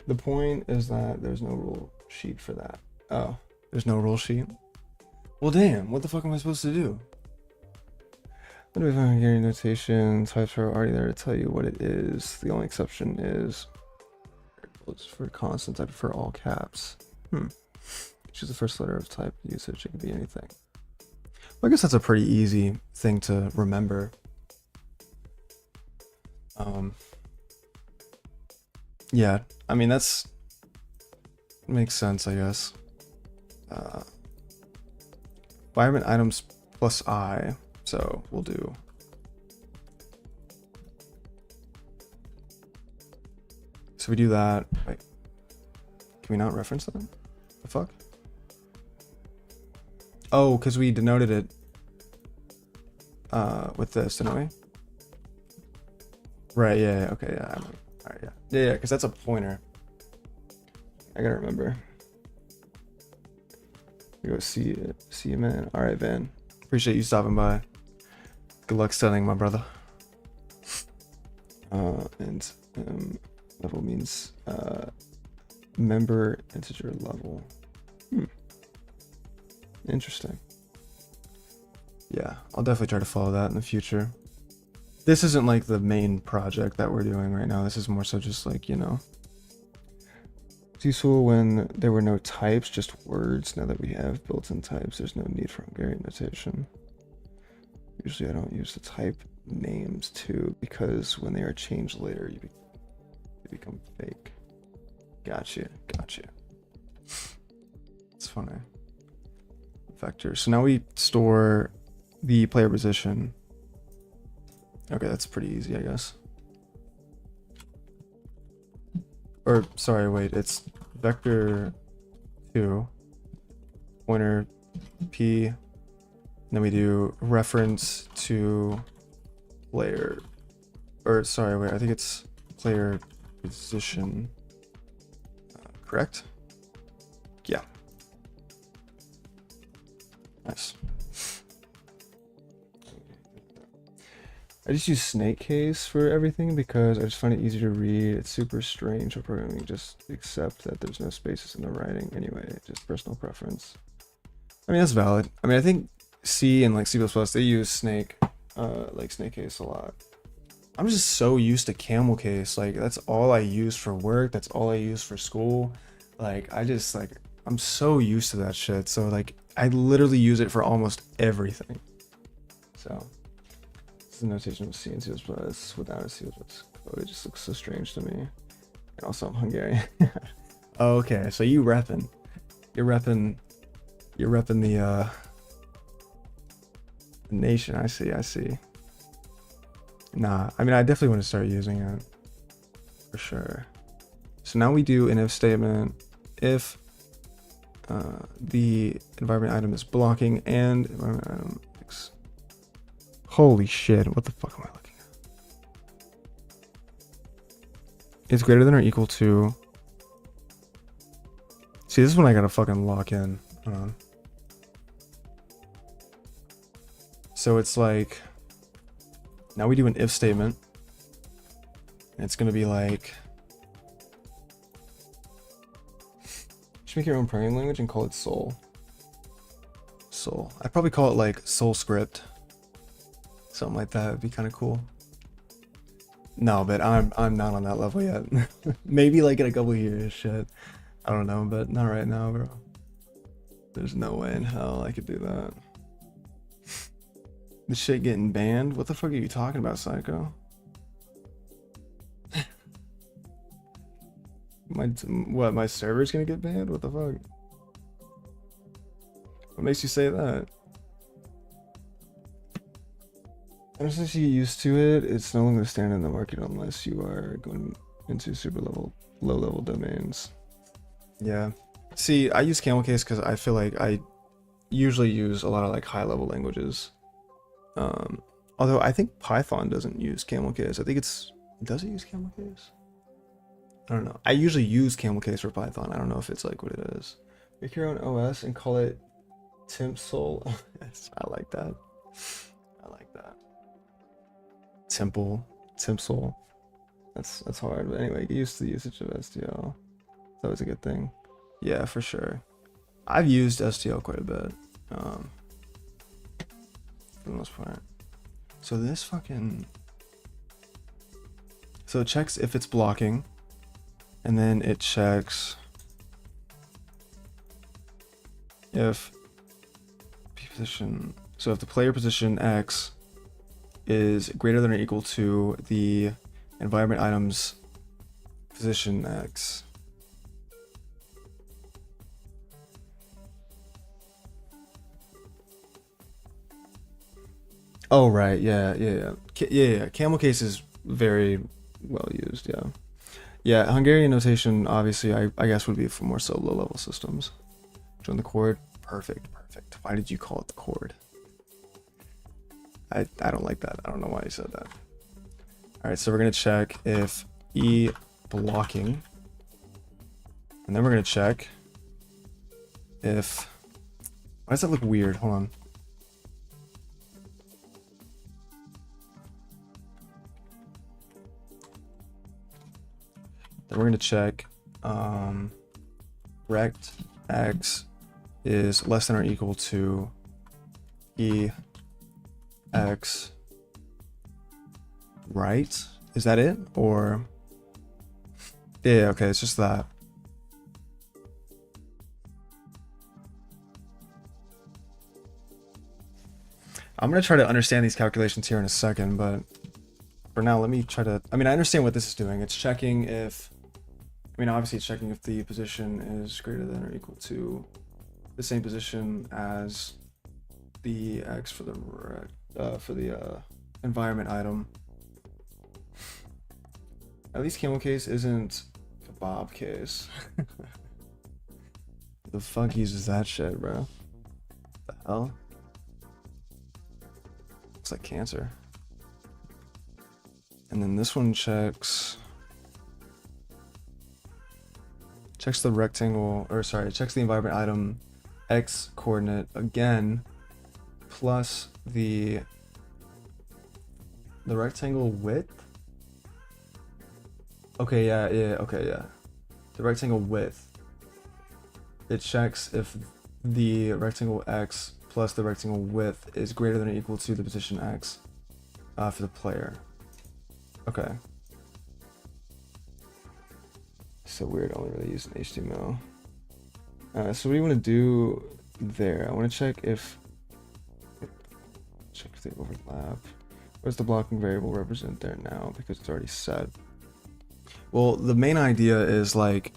The point is that there's no rule sheet for that. Oh, there's no rule sheet? Well, damn, what the fuck am I supposed to do? What if I'm hearing notation types are already there to tell you what it is? The only exception is for constants. I prefer all caps. Choose the first letter of type usage. It can be anything. Well, I guess that's a pretty easy thing to remember. Yeah, I mean that's makes sense, I guess. Environment items plus I. So we'll do we do that. Wait, can we not reference that? The fuck? Oh, because we denoted it with this, didn't we? Right, yeah, okay, yeah. Alright, yeah, because that's a pointer. I gotta remember. We go see you, man. Alright, Van. Appreciate you stopping by. Good luck studying, my brother. And level means member integer level. Interesting. Yeah, I'll definitely try to follow that in the future. This isn't like the main project that we're doing right now. This is more so just like, you know, it's useful when there were no types, just words. Now that we have built-in types, there's no need for Hungarian notation. Usually I don't use the type names too, because when they are changed later, they become fake. Gotcha. It's funny. Vector. So now we store the player position. Okay, that's pretty easy, I guess. Or, sorry, wait, it's vector 2, pointer P, and then we do reference to player, or sorry, wait, I think it's player position, correct? Yeah. Nice. I just use snake case for everything because I just find it easier to read. It's super strange for programming. Just accept that there's no spaces in the writing anyway. Just personal preference. I mean, that's valid. I mean, I think C and like C++, they use snake, like snake case a lot. I'm just so used to camel case. Like that's all I use for work. That's all I use for school. Like I just like I'm so used to that shit. So like I literally use it for almost everything. So this is a notation of C and C++ without a C++ code. It just looks so strange to me. And also I'm Hungarian. Oh, okay, so you're repping the nation. I see. Nah, I mean I definitely want to start using it for sure. So now we do an if statement if the environment item is blocking and environment item X. Holy shit, what the fuck am I looking at? It's greater than or equal to. See, this is when I gotta fucking lock in. Hold on. So it's like, now we do an if statement. And it's gonna be like, just make your own programming language and call it Sol. Sol. I'd probably call it like Sol script. Something like that would be kind of cool. No, but I'm not on that level yet. Maybe like in a couple years, shit. I don't know, but not right now, bro. There's no way in hell I could do that. This shit getting banned? What the fuck are you talking about, Psycho? My server's gonna get banned? What the fuck? What makes you say that? Ever since you get used to it, it's no longer standard in the market unless you are going into low level domains. Yeah. See, I use camel case because I feel like I usually use a lot of like high level languages. Although I think Python doesn't use camel case. I think does it use camel case? I don't know. I usually use camel case for Python. I don't know if it's like what it is. Make your own OS and call it Timpsol. I like that. Timpsol. That's hard. But anyway, get used to the usage of STL. That was a good thing. Yeah, for sure. I've used STL quite a bit. For the most part. So this fucking... So it checks if it's blocking. And then it checks if P position... So if the player position X is greater than or equal to the environment item's position X. Oh, right. Yeah. Camel case is very well used. Yeah. Hungarian notation, obviously, I guess would be for more so low level systems. Join the chord. Perfect. Why did you call it the chord? I don't like that. I don't know why you said that. All right, so we're gonna check if E blocking, and then we're gonna check if. Why does that look weird? Hold on. Then we're gonna check rect X is less than or equal to E X, right? Is that it? Or yeah, okay, it's just that. I'm gonna try to understand these calculations here in a second, but for now, let me try to. I mean, I understand what this is doing. It's checking if. I mean, obviously, it's checking if the position is greater than or equal to the same position as the X for the environment item. At least camel case isn't kebab case. The fuck uses that shit, bro? The hell? Looks like cancer. And then this one checks the rectangle, or sorry, it checks the environment item X coordinate again, plus the rectangle width. Okay, yeah. The rectangle width. It checks if the rectangle X plus the rectangle width is greater than or equal to the position X for the player. Okay. So weird, only really using HTML. So what do you want to do there? I want to check if they overlap. What does the blocking variable represent there now? Because it's already set. Well, the main idea is like,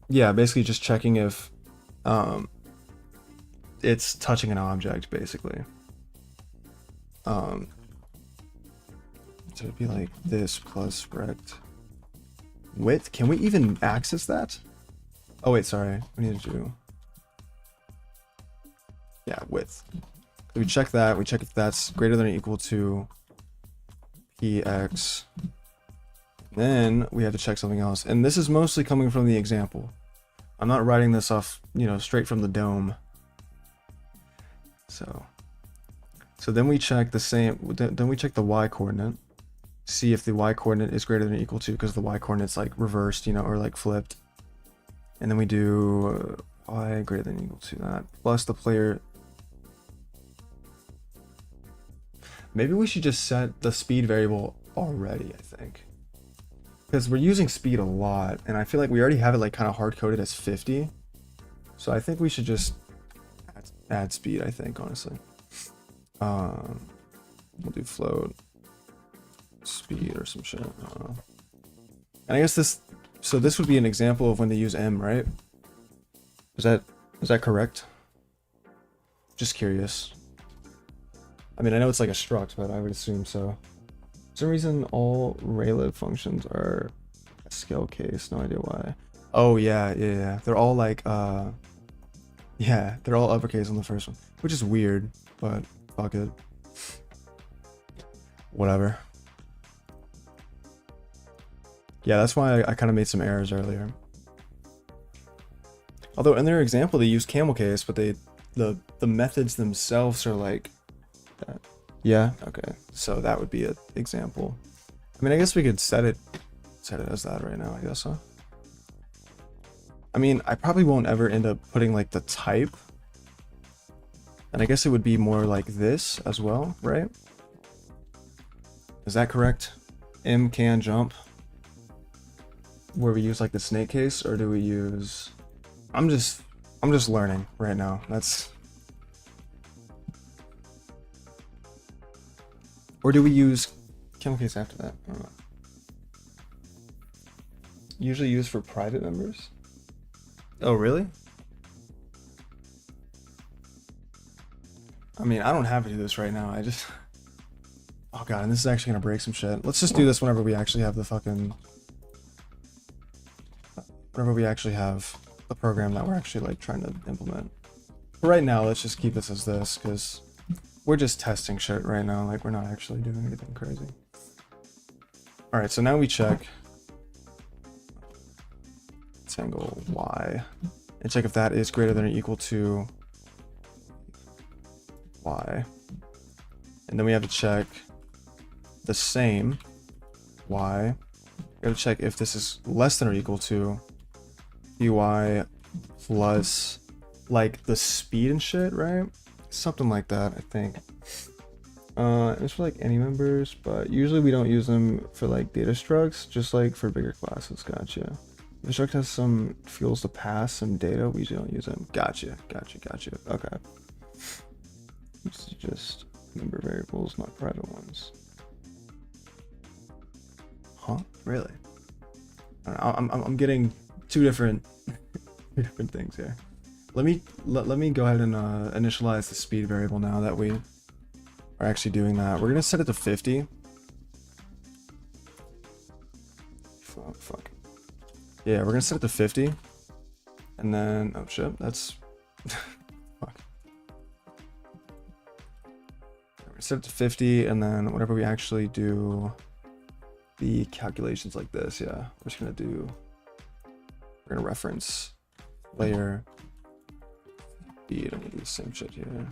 yeah, basically just checking if it's touching an object, basically. So it'd be like this plus rect width. Can we even access that? Oh wait, sorry. We need to do, yeah, width. So we check that. We check if that's greater than or equal to px. Then we have to check something else. And this is mostly coming from the example. I'm not writing this off, you know, straight from the dome. So then we check the same, then we check the y coordinate, see if the y coordinate is greater than or equal to, because the y coordinate's like reversed, you know, or like flipped. And then we do y greater than or equal to that, plus the player. Maybe we should just set the speed variable already, I think. Because we're using speed a lot, and I feel like we already have it like kind of hard-coded as 50. So I think we should just add speed, I think, honestly. We'll do float speed or some shit. I don't know. And I guess this would be an example of when they use M, right? Is that correct? Just curious. I mean, I know it's like a struct, but I would assume so. For some reason, all Raylive functions are a scale case. No idea why. Oh yeah. They're all like yeah, they're all uppercase on the first one, which is weird, but fuck it. Whatever. Yeah, that's why I kind of made some errors earlier. Although in their example they use camel case, but the methods themselves are like that. Yeah, okay. So that would be an example. I mean, I guess we could set it as that right now, I guess, huh? I mean, I probably won't ever end up putting like the type. And I guess it would be more like this as well, right? Is that correct? M can jump. Where we use like the snake case, or do we use... I'm just learning right now. That's... Or do we use camel case after that? I don't know. Usually used for private members? Oh, really? I mean, I don't have to do this right now. I just... Oh god, and this is actually gonna break some shit. Let's just do this whenever we actually have the fucking... Whenever we actually have the program that we're actually like trying to implement. For right now, let's just keep this as this, because we're just testing shit right now. Like, we're not actually doing anything crazy. Alright, so now we check this angle Y and check if that is greater than or equal to Y. And then we have to check the same Y. We have to check if this is less than or equal to UI plus like the speed and shit, right? Something like that, I think. It's for like any members, but usually we don't use them for like data structs, just like for bigger classes. Gotcha. If a struct has some fields to pass some data, we usually don't use them. Gotcha. Okay. This is just member variables, not private ones. Huh? Really? I'm getting two different things here. Let me go ahead and initialize the speed variable now that we are actually doing that. We're gonna set it to 50. Fuck. Yeah, we're gonna set it to 50, and then oh shit, that's fuck. We're gonna set it to 50, and then whenever we actually do the calculations like this, yeah, we're just gonna do. We're gonna reference layer speed. I'm gonna do the same shit here.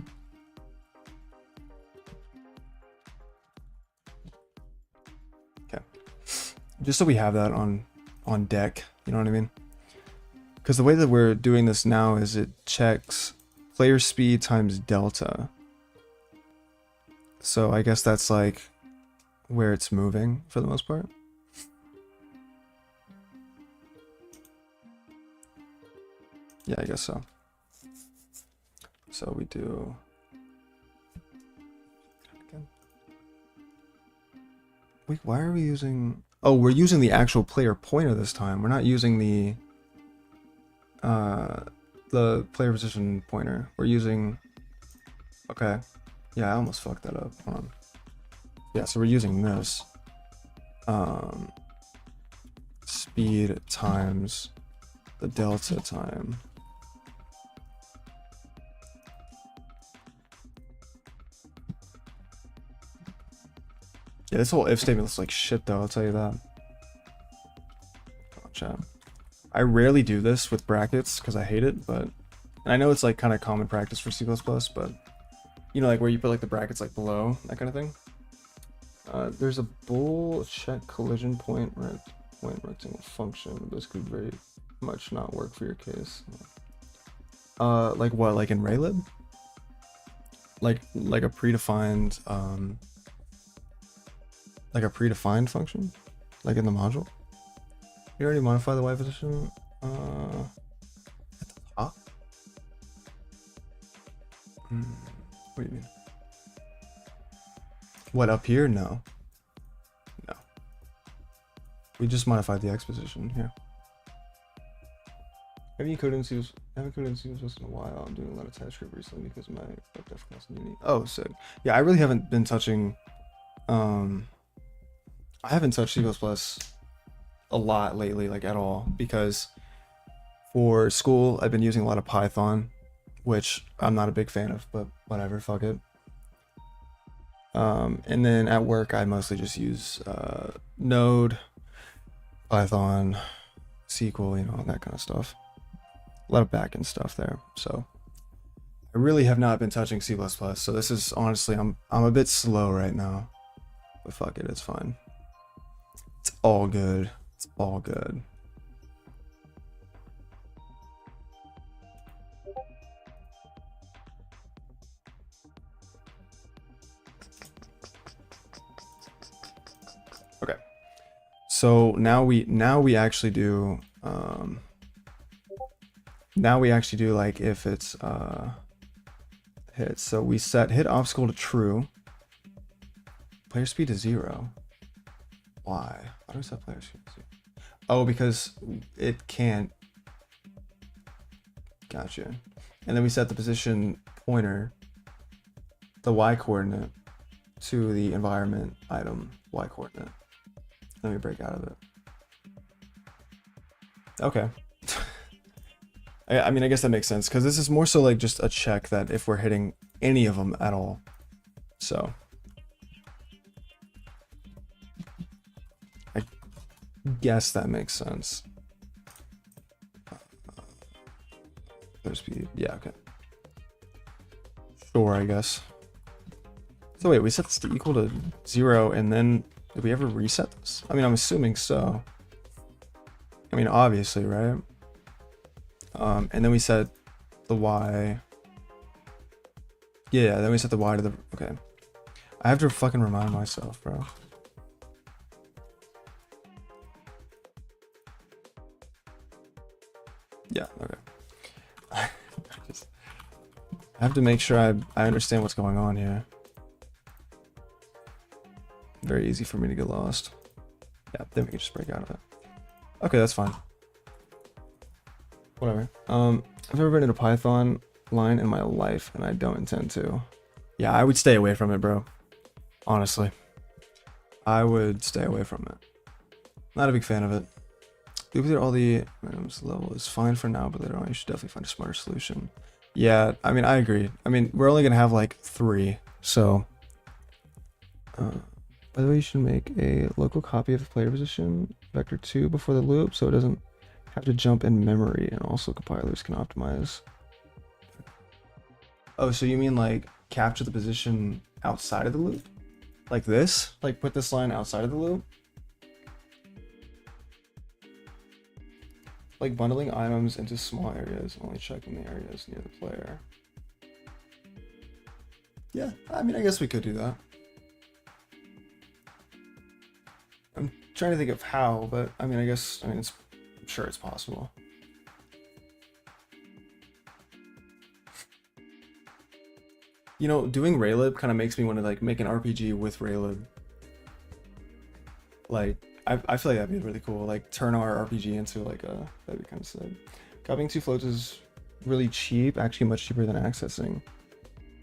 Okay, just so we have that on deck, you know what I mean? Because the way that we're doing this now is it checks player speed times delta. So I guess that's like where it's moving for the most part. Yeah, I guess so. So we do. Wait, why are we using? Oh, we're using the actual player pointer this time. We're not using the player position pointer. We're using. Okay. Yeah, I almost fucked that up. Hold on. Yeah, so we're using this. Speed times the delta time. Yeah, this whole if statement looks like shit though, I'll tell you that. Oh, chat. I rarely do this with brackets because I hate it, but and I know it's like kind of common practice for C++, but you know, like where you put like the brackets like below, that kind of thing. There's a bool check collision point rectangle function. This could very much not work for your case. Like what? Like in Raylib? Like a predefined function, like in the module. You already modify the y position at the top. What do you mean? What, up here? No. No. We just modified the x position here. Haven't coded in C++ in a while. I'm doing a lot of TypeScript recently because my def class in uni. Oh, sick. Yeah, I really haven't been touching. I haven't touched C++ a lot lately, like at all, because for school I've been using a lot of Python, which I'm not a big fan of, but whatever, fuck it. And then at work I mostly just use Node, Python, SQL, you know, that kind of stuff. A lot of backend stuff there. So I really have not been touching C++. So this is honestly, I'm a bit slow right now, but fuck it, it's fine. It's all good. It's all good. Okay. So now we actually do like if it's hit. So we set hit obstacle to true. Player speed to 0. Why? Why do we set player speed to 0? Oh, because it can't. Gotcha. And then we set the position pointer, the y coordinate, to the environment item y coordinate. Let me break out of it. Okay. I mean, I guess that makes sense because this is more so like just a check that if we're hitting any of them at all. So I guess that makes sense. Their speed. Yeah, okay. Sure, I guess. So wait, we set this to equal to 0 and then did we ever reset this? I mean, I'm assuming so. I mean, obviously, right? And then we set the y. Yeah, then we set the y to the. Okay. I have to fucking remind myself, bro. Yeah, okay. I have to make sure I understand what's going on here. Very easy for me to get lost. Yeah, then we can just break out of it. Okay, that's fine. Whatever. I've never written a Python line in my life, and I don't intend to. Yeah, I would stay away from it, bro. Honestly. I would stay away from it. Not a big fan of it. Duplicate all the randoms level is fine for now, but later on you should definitely find a smarter solution. Yeah, I mean, I agree. I mean, we're only gonna have like 3, so. By the way, you should make a local copy of the player position vector 2 before the loop, so it doesn't have to jump in memory, and also compilers can optimize. Oh, so you mean like capture the position outside of the loop? Like this? Like put this line outside of the loop? Like bundling items into small areas, only checking the areas near the player. Yeah, I mean, I guess we could do that. trying to think of how, but I mean, I'm sure it's possible. You know, doing Raylib kind of makes me want to like make an RPG with Raylib. Like, I feel like that'd be really cool. Like, turn our RPG into like a, that'd be kind of sick. Copying 2 floats is really cheap, actually much cheaper than accessing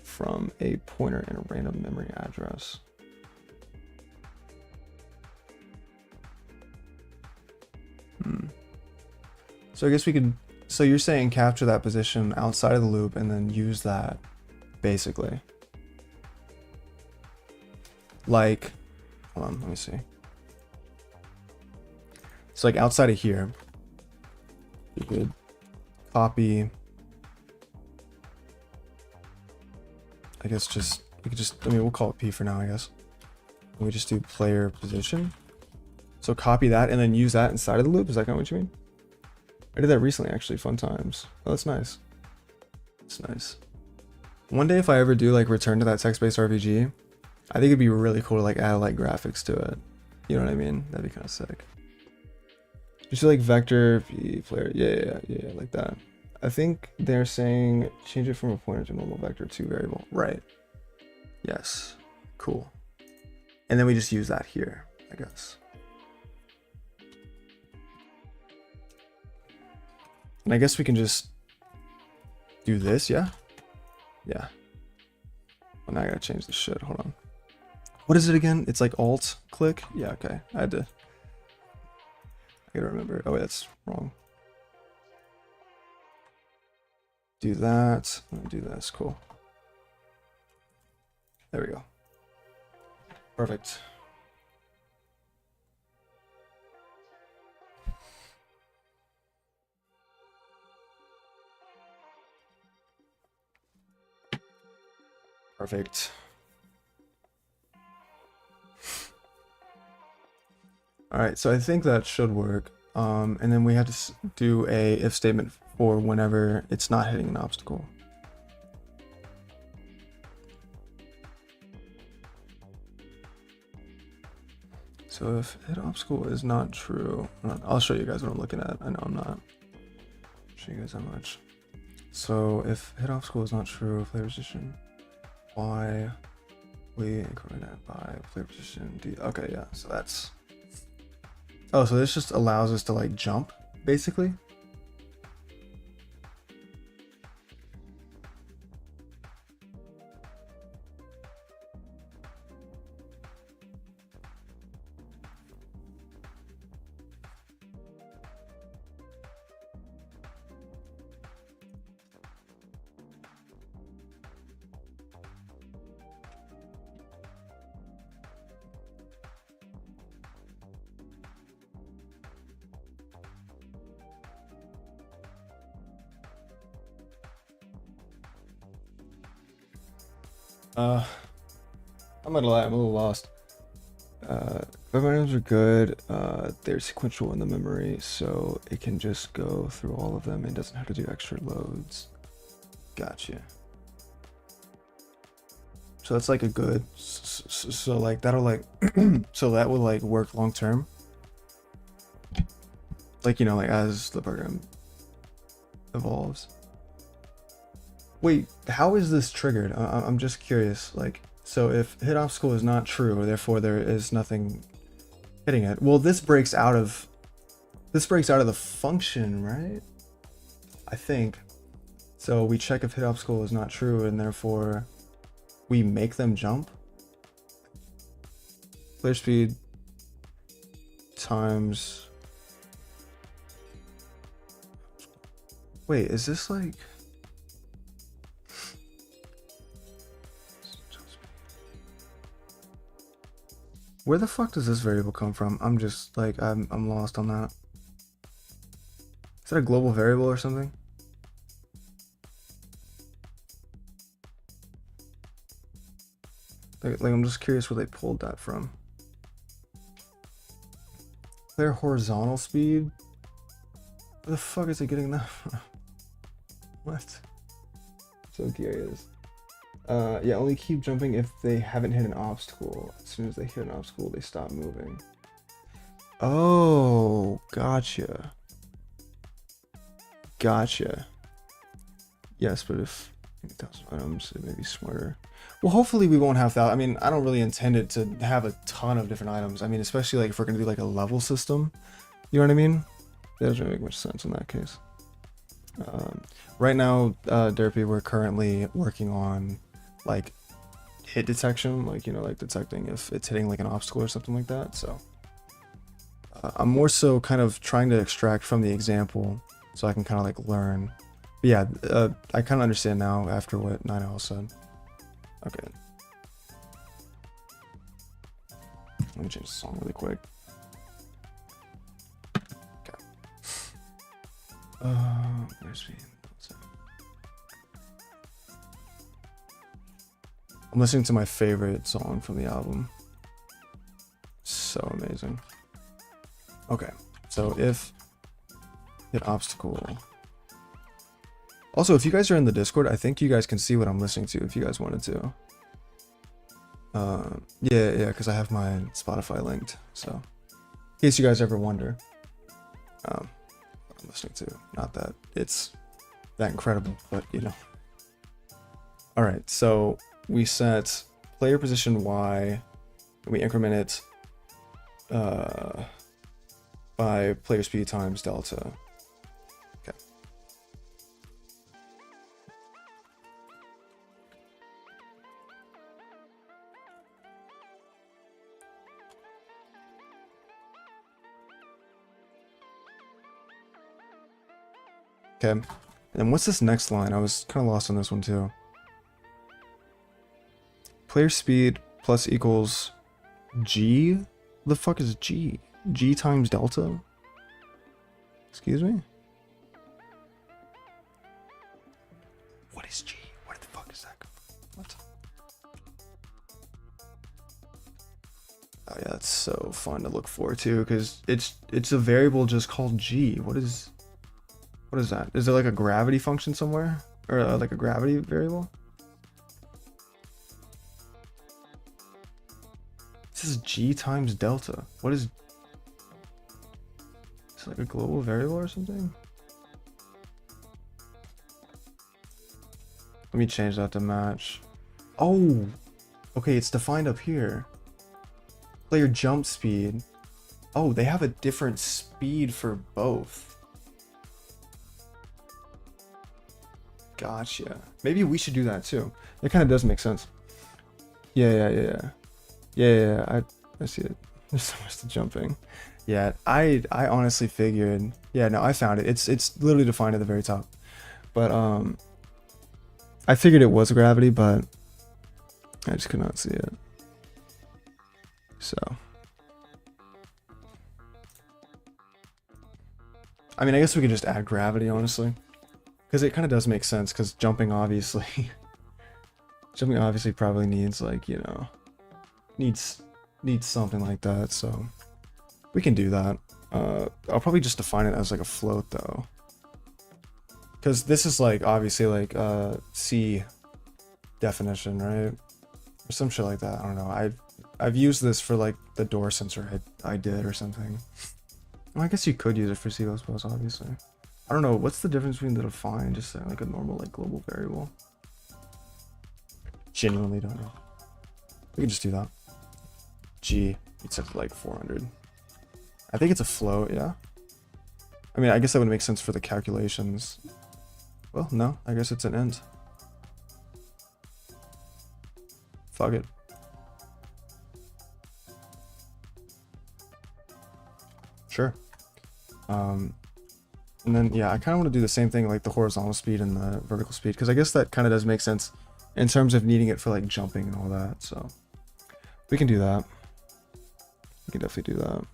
from a pointer in a random memory address. So I guess we could, so you're saying capture that position outside of the loop and then use that, basically. Like, hold on, let me see. So like outside of here, you could copy, I guess just, we could just, I mean, we'll call it P for now, I guess. And we just do player position. So copy that and then use that inside of the loop. Is that kind of what you mean? I did that recently, actually. Fun times. Oh, that's nice. That's nice. One day, if I ever do like return to that text-based RPG, I think it'd be really cool to like add like graphics to it. You know what I mean? That'd be kind of sick. Just like vector p player. Yeah, like that. I think they're saying change it from a pointer to normal vector to variable. Right. Yes. Cool. And then we just use that here, I guess. And I guess we can just do this, yeah? Yeah. Well, now I gotta change the shit, hold on. What is it again? It's like alt click? Yeah, okay. I gotta remember. Oh wait, that's wrong. Do that, and do this, cool. There we go. Perfect. Perfect. All right, so I think that should work. And then we have to do a if statement for whenever it's not hitting an obstacle. So if hit obstacle is not true, I'll show you guys what I'm looking at. I know I'm not. I'll show you guys how much. So if hit obstacle is not true, player position Y, we increment that by player position D. Okay, yeah, so that's, oh, so this just allows us to like jump basically. I'm gonna lie, I'm a little lost. Items are good. They're sequential in the memory, so it can just go through all of them and doesn't have to do extra loads. Gotcha. So that's like a good, so like that'll like, so that will like work long term. Like, you know, like as the program evolves. Wait, how is this triggered? I'm just curious. Like, so if hit obstacle is not true, therefore there is nothing hitting it. Well, this breaks out of the function, right? I think. So we check if hit obstacle is not true, and therefore we make them jump. Player speed times. Wait, is this like? Where the fuck does this variable come from? I'm just like, I'm lost on that. Is that a global variable or something? Like I'm just curious where they pulled that from. Their horizontal speed? Where the fuck is it getting that from? What? So curious. Yeah, only keep jumping if they haven't hit an obstacle. As soon as they hit an obstacle, they stop moving. Oh, gotcha. Gotcha. Yes, but if 1,000 items, it may be smarter. Well, hopefully we won't have that. I mean, I don't really intend it to have a ton of different items. I mean, especially like if we're gonna do like a level system. You know what I mean? That doesn't make much sense in that case. Right now, Derpy, we're currently working on like hit detection, like, you know, like detecting if it's hitting like an obstacle or something like that. So I'm more so kind of trying to extract from the example so I can kind of like learn. But yeah, I kind of understand now after what 9L said. Okay. Let me change the song really quick. Okay. Where's me? I'm listening to my favorite song from the album. So amazing. Okay, so if hit obstacle. Also, if you guys are in the Discord, I think you guys can see what I'm listening to if you guys wanted to. Yeah, because I have my Spotify linked. So, in case you guys ever wonder, what I'm listening to. Not that it's that incredible, but you know. All right, so we set player position Y, and we increment it by player speed times delta. Okay. Okay. And then what's this next line? I was kind of lost on this one too. Player speed plus equals G? The fuck is G? G times delta? Excuse me? What is G? What the fuck is that? What? Oh yeah, that's so fun to look for too, because it's a variable just called G. What is that? Is there like a gravity function somewhere? Or like a gravity variable? This is G times delta. What is... It's like a global variable or something? Let me change that to match. Oh! Okay, it's defined up here. Player jump speed. Oh, they have a different speed for both. Gotcha. Maybe we should do that too. It kind of does make sense. Yeah. I see it. There's so much to jumping. Yeah, I honestly figured. Yeah, no, I found it. It's literally defined at the very top. But I figured it was gravity, but I just could not see it. So I mean, I guess we could just add gravity, honestly, because it kind of does make sense. Because jumping obviously, jumping obviously probably needs like, you know, needs something like that. So we can do that. I'll probably just define it as like a float though, because this is like obviously like C definition, right? Or some shit like that. I don't know. I've used this for like the door sensor I did or something. Well, I guess you could use it for C++, obviously. I don't know. What's the difference between the define, just like a normal like global variable? Genuinely don't know. We can just do that. G, it's set to like 400. I think it's a float, yeah? I mean, I guess that would make sense for the calculations. Well, no, I guess it's an int. Fuck it. Sure. And then, yeah, I kind of want to do the same thing, like the horizontal speed and the vertical speed, because I guess that kind of does make sense in terms of needing it for like jumping and all that. So we can do that. We can definitely do that.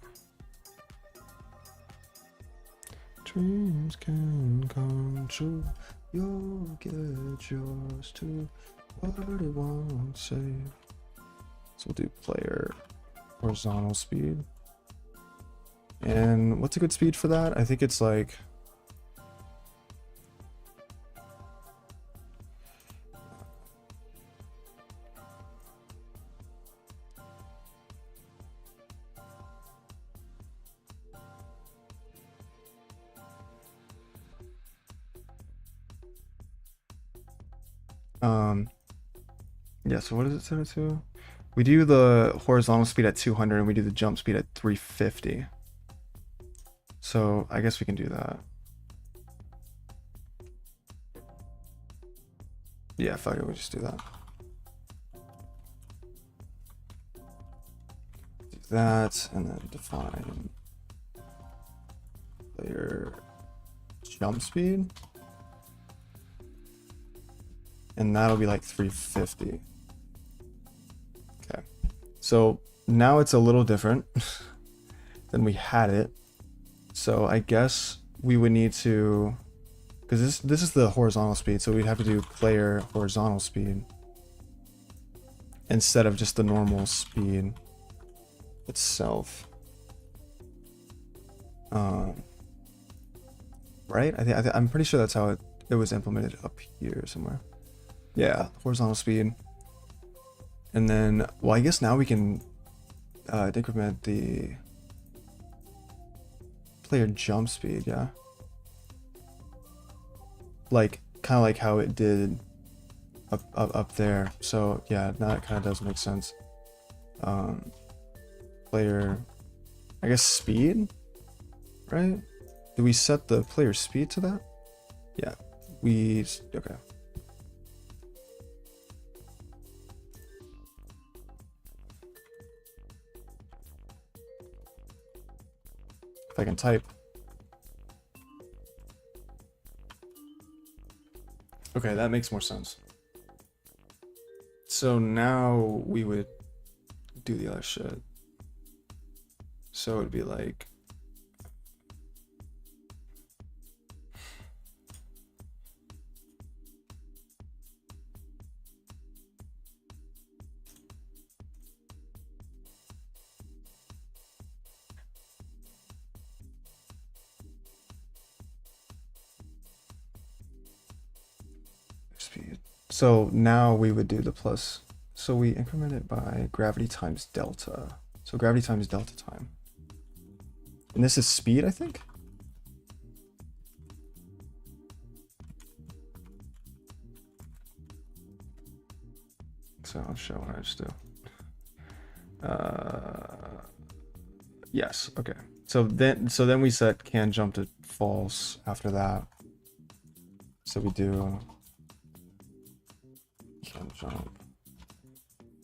Dreams can come true. You'll get yours too. What it won't save. So we'll do player horizontal speed. And what's a good speed for that? I think it's like... Yeah, so what does it set it to? We do the horizontal speed at 200 and we do the jump speed at 350. So I guess we can do that. Yeah, fuck it, we'll just do that. Do that and then define player jump speed. And that'll be like 350. Okay. So now it's a little different than we had it. So I guess we would need to, because this is the horizontal speed, so we'd have to do player horizontal speed instead of just the normal speed itself. Right? I'm pretty sure that's how it was implemented up here somewhere. Yeah, horizontal speed. And then, well, I guess now we can decrement the player jump speed, yeah. Like, kind of like how it did up there. So, yeah, now it kind of does make sense. Player, I guess speed, right? Do we set the player speed to that? Yeah, okay. If I can type. Okay, that makes more sense. So now we would do the other shit. So it'd be like, speed. So now we would do the plus. So we increment it by gravity times delta. So gravity times delta time. And this is speed, I think? So I'll show what I just do. Yes, okay. So then we set can jump to false after that. So we do can jump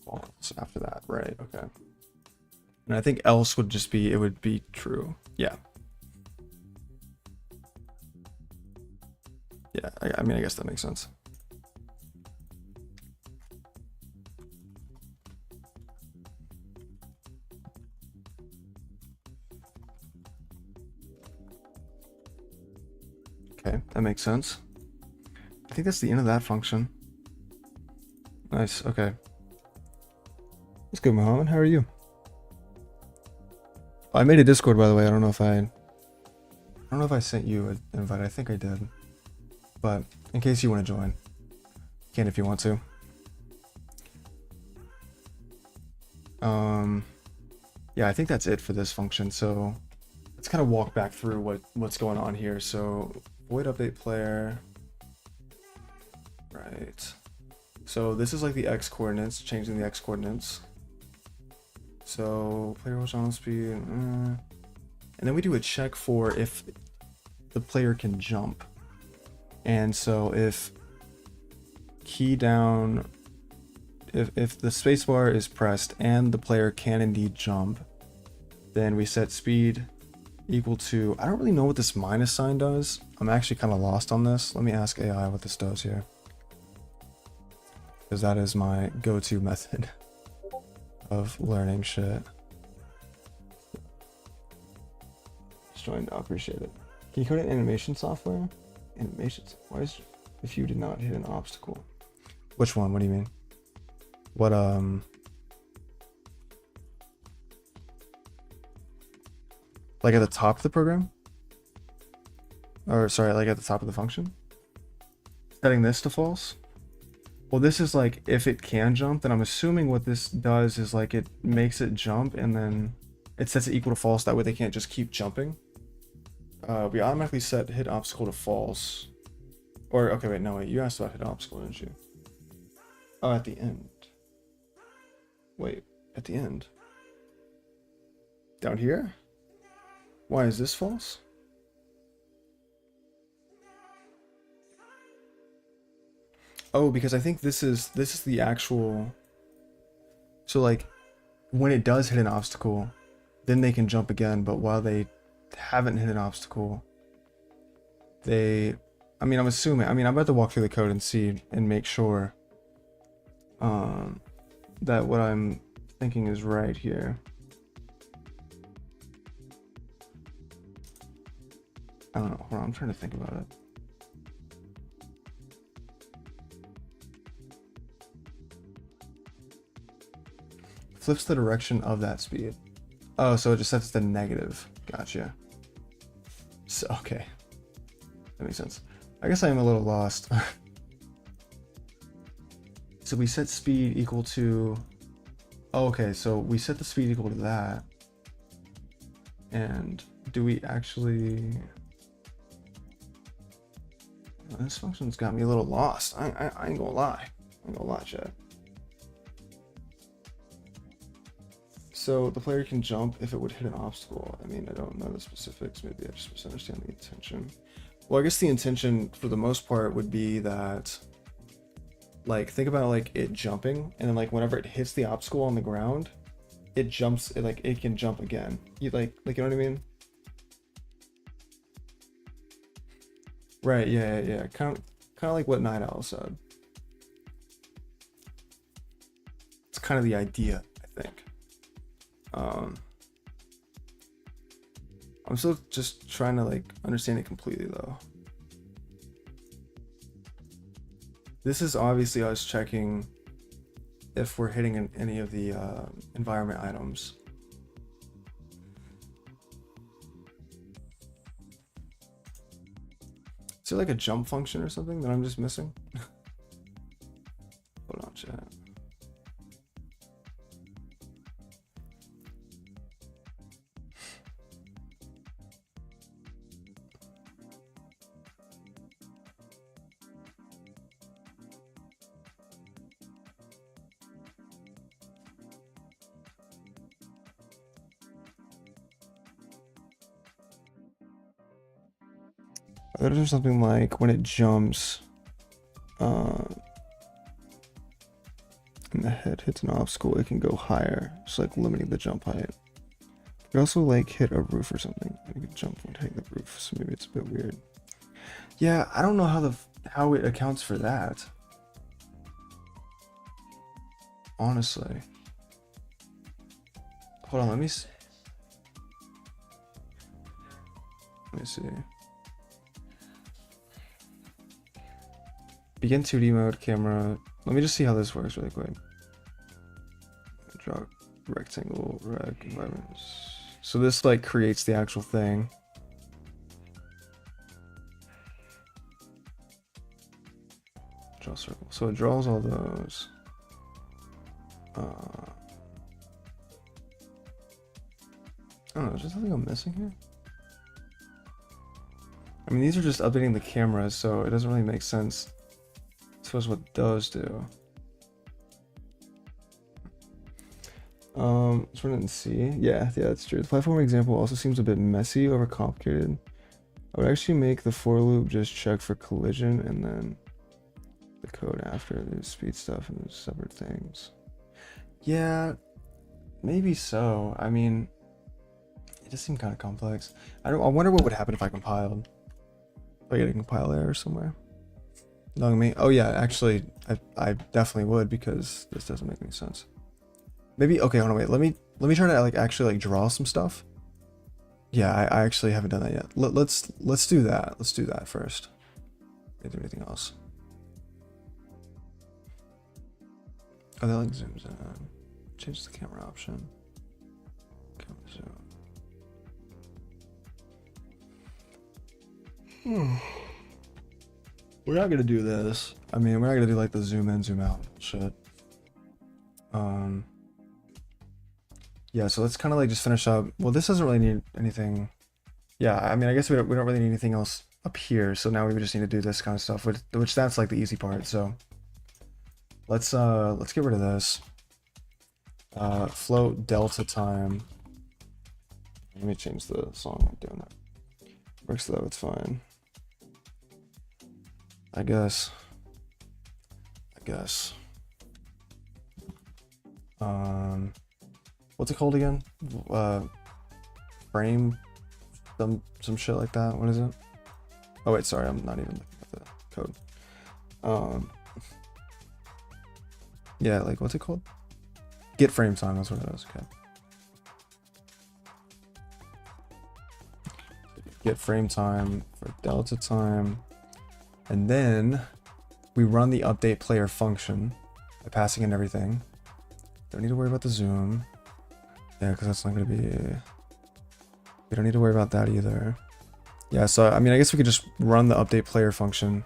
false after that, right? Okay. And I think else would just be, it would be true. Yeah. Yeah, I mean, I guess that makes sense. Okay, that makes sense. I think that's the end of that function. Nice, okay. That's good, Mohammed. How are you? Oh, I made a Discord, by the way. I don't know if I sent you an invite. I think I did. But in case you want to join, you can if you want to. Yeah, I think that's it for this function. So let's kind of walk back through what's going on here. So void update player. Right. So this is like the x coordinates, changing the x coordinates. So player horizontal speed, and then we do a check for if the player can jump. And so if key down, if the spacebar is pressed and the player can indeed jump, then we set speed equal to, I don't really know what this minus sign does. I'm actually kind of lost on this. Let me ask AI what this does here, because that is my go-to method of learning shit. Just joined, I appreciate it. Can you code in animation software? Animations. Why is if you did not hit an obstacle? Which one? What do you mean? What like at the top of the program? Or sorry, like at the top of the function? Setting this to false? Well, this is like if it can jump, then I'm assuming what this does is like it makes it jump and then it sets it equal to false. That way they can't just keep jumping. We automatically set hit obstacle to false. Or okay, wait, no, wait, you asked about hit obstacle, didn't you? Oh, at the end. Wait, at the end. Down here? Why is this false? Oh, because I think this is the actual. So like, when it does hit an obstacle, then they can jump again. But while they haven't hit an obstacle, they. I mean, I'm assuming. I mean, I'm about to walk through the code and see and make sure. That what I'm thinking is right here. I don't know. Hold on, I'm trying to think about it. Flips the direction of that speed. Oh, so it just sets the negative. Gotcha. So, okay. That makes sense. I guess I am a little lost. So we set speed equal to... Oh, okay, so we set the speed equal to that. And do we actually... This function's got me a little lost. I ain't gonna lie. I ain't gonna lie, Chad. So the player can jump if it would hit an obstacle. I mean, I don't know the specifics. Maybe I just misunderstand the intention. Well, I guess the intention for the most part would be that, like, think about like it jumping, and then like whenever it hits the obstacle on the ground, it jumps. It can jump again. You like you know what I mean? Right. Yeah. Kind of like what Night Owl said. It's kind of the idea, I think. I'm still just trying to like understand it completely though. This is obviously us checking if we're hitting any of the environment items. Is there like a jump function or something that I'm just missing? Hold on, chat. There's something like when it jumps and the head hits an obstacle, it can go higher. It's like limiting the jump height. You can also like hit a roof or something. You can jump when hitting the roof, so maybe it's a bit weird. Yeah, I don't know how it accounts for that. Honestly. Hold on, let me see. Begin 2D mode, camera. Let me just see how this works really quick. Draw rectangle, rec, environments. So this like creates the actual thing. Draw circle. So it draws all those. I don't know, is there something I'm missing here? I mean, these are just updating the cameras, so it doesn't really make sense. I suppose what those do. Let's run it and see. Yeah, that's true. The platform example also seems a bit messy, overcomplicated. I would actually make the for loop just check for collision and then the code after the speed stuff and the separate things. Yeah, maybe so. I mean, it just seemed kind of complex. I wonder what would happen if I compiled. If I get a compile error somewhere. Knowing me. Oh yeah, actually, I definitely would, because this doesn't make any sense. Maybe, okay, hold on, wait. Let me try to like actually like draw some stuff. Yeah, I actually haven't done that yet. Let's do that. Let's do that first. Can't do anything else. Oh, that like zooms in. Change the camera option. Camera zoom. We're not gonna do this. I mean, we're not gonna do like the zoom in, zoom out shit. Yeah, so let's kind of like just finish up. Well, this doesn't really need anything. Yeah, I mean, I guess we don't really need anything else up here. So now we just need to do this kind of stuff, which that's like the easy part. So Let's get rid of this. Float delta time. Let me change the song I'm doing that. Works though, it's fine. I guess. What's it called again? Frame some shit like that. What is it? Oh wait, sorry, I'm not even looking at the code. Yeah, like what's it called? Get frame time, that's what it is. Okay. Get frame time for delta time. And then we run the update player function by passing in everything. Don't need to worry about the zoom. Yeah, because that's not going to be... We don't need to worry about that either. Yeah, so I mean, I guess we could just run the update player function.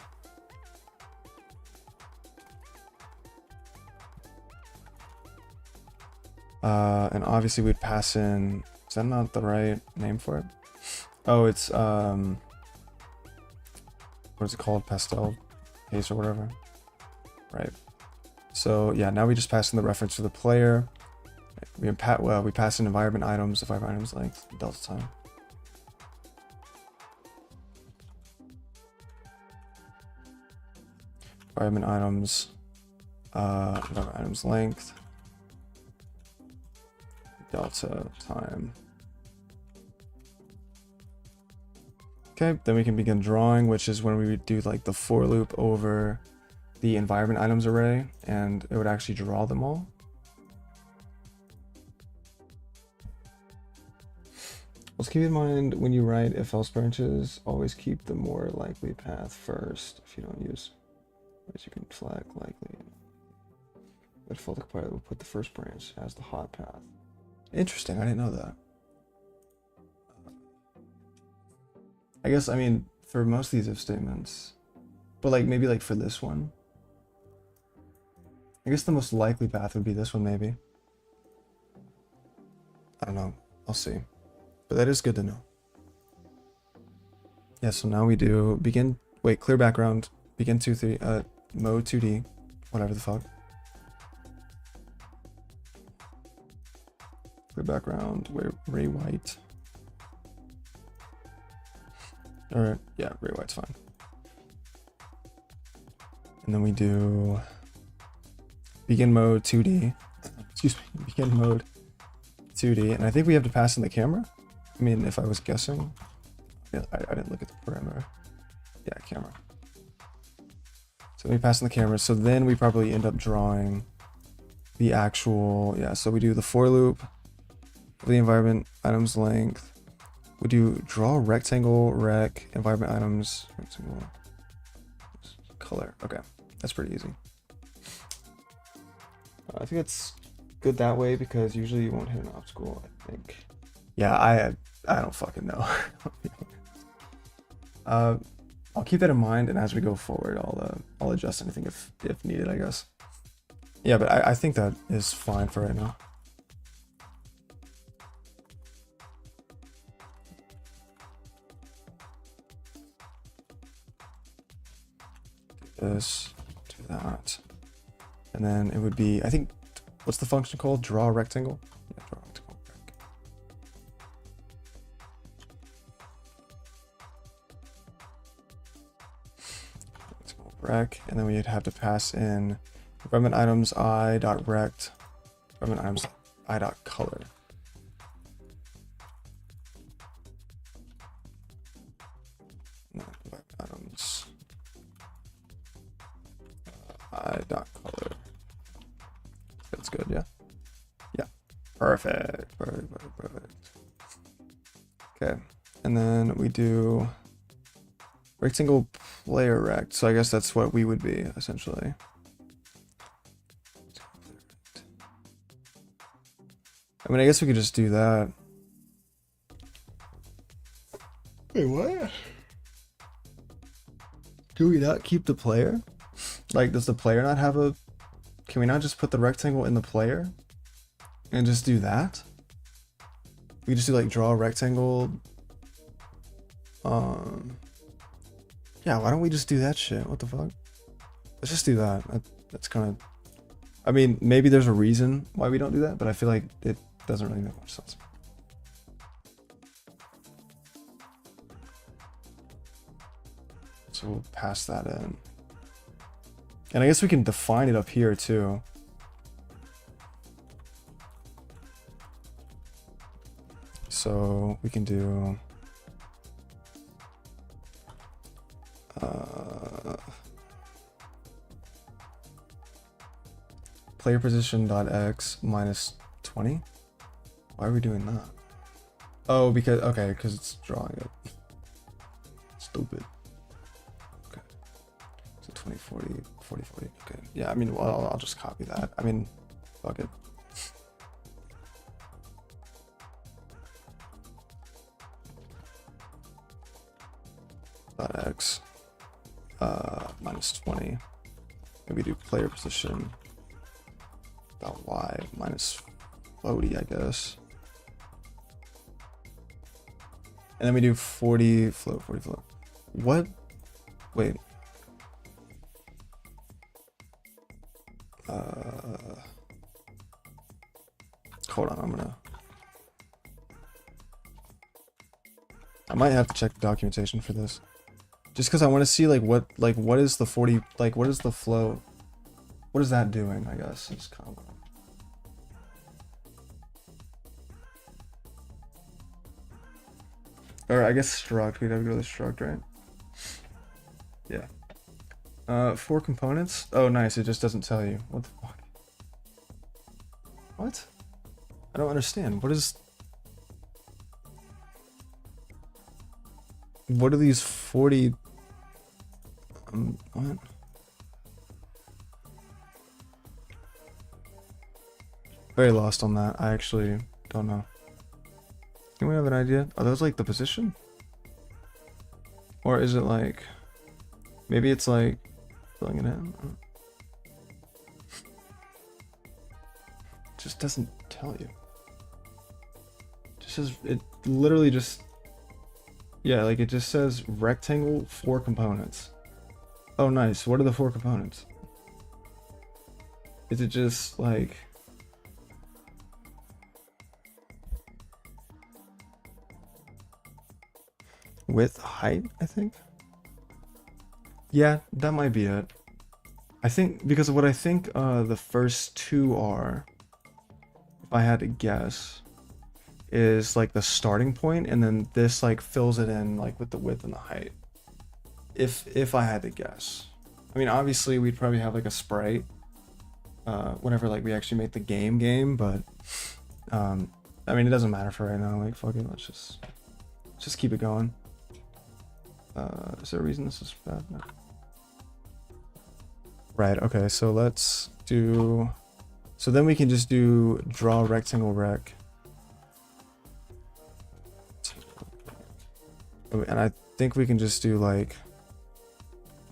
And obviously we'd pass in... Is that not the right name for it? Oh, it's... What is it called? Pastel case or whatever. Right. So yeah, now we just pass in the reference for the player. We pass in environment items, length, delta time. Environment items length, delta time. Okay, then we can begin drawing, which is when we would do like the for loop over the environment items array, and it would actually draw them all. Let's keep in mind when you write if else branches, always keep the more likely path first. If you don't use, as you can flag likely. By default, the compiler will put the first branch as the hot path. Interesting, I didn't know that. I guess, I mean, for most of these if statements, but like maybe like for this one, I guess the most likely path would be this one maybe. I don't know, I'll see. But that is good to know. Yeah, so now we do begin, wait, clear background, begin 2-3, mode 2D, whatever the fuck. Clear background, Ray White. Alright, yeah, Ray White's fine. And then we do begin mode 2D. Excuse me, begin mode 2D. And I think we have to pass in the camera. I mean, if I was guessing. Yeah, I didn't look at the parameter. Yeah, camera. So we pass in the camera. So then we probably end up drawing the actual, yeah, so we do the for loop for the environment items length. We do draw rectangle, rec, environment items, rectangle, color. Okay, that's pretty easy. I think it's good that way because usually you won't hit an obstacle, I think. Yeah, I don't fucking know. I'll keep that in mind, and as we go forward, I'll adjust anything if needed, I guess. Yeah, but I think that is fine for right now. This, do that, and then it would be, I think, what's the function called? Draw rectangle? Yeah, draw rectangle. Rec, and then we'd have to pass in environment items I.rect, environment items I.color. No, environment items I.color. That's good, yeah? Yeah. Perfect. Okay. And then we do rectangle player rect. So I guess that's what we would be, essentially. I mean, I guess we could just do that. Wait, what? Do we not keep the player? Like, does the player not have a... Can we not just put the rectangle in the player? And just do that? We just do, like, draw a rectangle. Yeah, why don't we just do that shit? What the fuck? Let's just do that. That's kind of I mean, maybe there's a reason why we don't do that, but I feel like it doesn't really make much sense. So we'll pass that in. And I guess we can define it up here too. So we can do player position dot x minus 20. Why are we doing that? Oh, because it's drawing it. Stupid. Okay. So 20, 40, 40, 40. Okay. Yeah, I mean, well, I'll just copy that. I mean, fuck it. Dot x minus 20. Maybe do player position dot y minus floaty, I guess. And then we do 40 float, 40 float. What? Wait. Hold on, I might have to check the documentation for this. Just because I want to see what is the 40, what is the float? What is that doing, I guess? It's kind of... Or I guess struct, we'd have to go to the struct, right? Yeah. 4 components? Oh, nice, it just doesn't tell you. What the fuck? What? I don't understand. What are these 40... what? Very lost on that. I actually don't know. Can we have an idea? Are those like the position? Or is it like... Maybe it's like... filling it in? Just doesn't tell you. Just says... It literally just... Yeah, like it just says rectangle 4 components. Oh, nice. What are the 4 components? Is it just like... width, height, I think? Yeah, that might be it. I think, because of what I think the first 2 are, if I had to guess, is like the starting point, and then this like fills it in like with the width and the height. If I had to guess. I mean, obviously we'd probably have like a sprite whenever like we actually make the game, but I mean, it doesn't matter for right now. Like, fuck it, let's just keep it going. Is there a reason this is bad? No. Right, okay, so let's do... So then we can just do draw rectangle rec. And I think we can just do like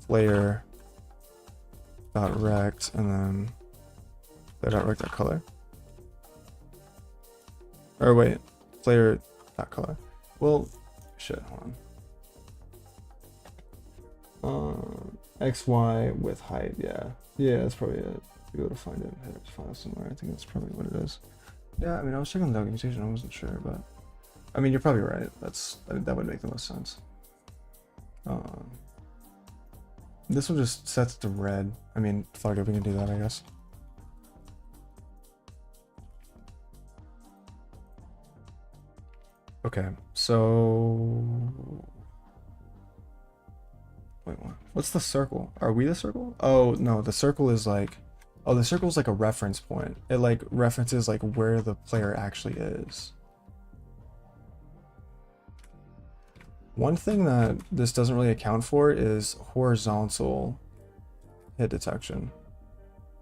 player dot rect and then player dot rect dot color. Or wait, player dot color. Well, shit, hold on. XY with height, yeah, that's probably it. Be able to find it in headers file somewhere. I think that's probably what it is. Yeah, I mean, I was checking the documentation, I wasn't sure, but I mean, you're probably right. That would make the most sense. This one just sets it to red. I mean, fuck it, we can do that, I guess. Okay, so wait, what? What's the circle? Are we the circle? Oh, no, the circle is like... Oh, the circle is like a reference point. It like references like where the player actually is. One thing that this doesn't really account for is horizontal hit detection.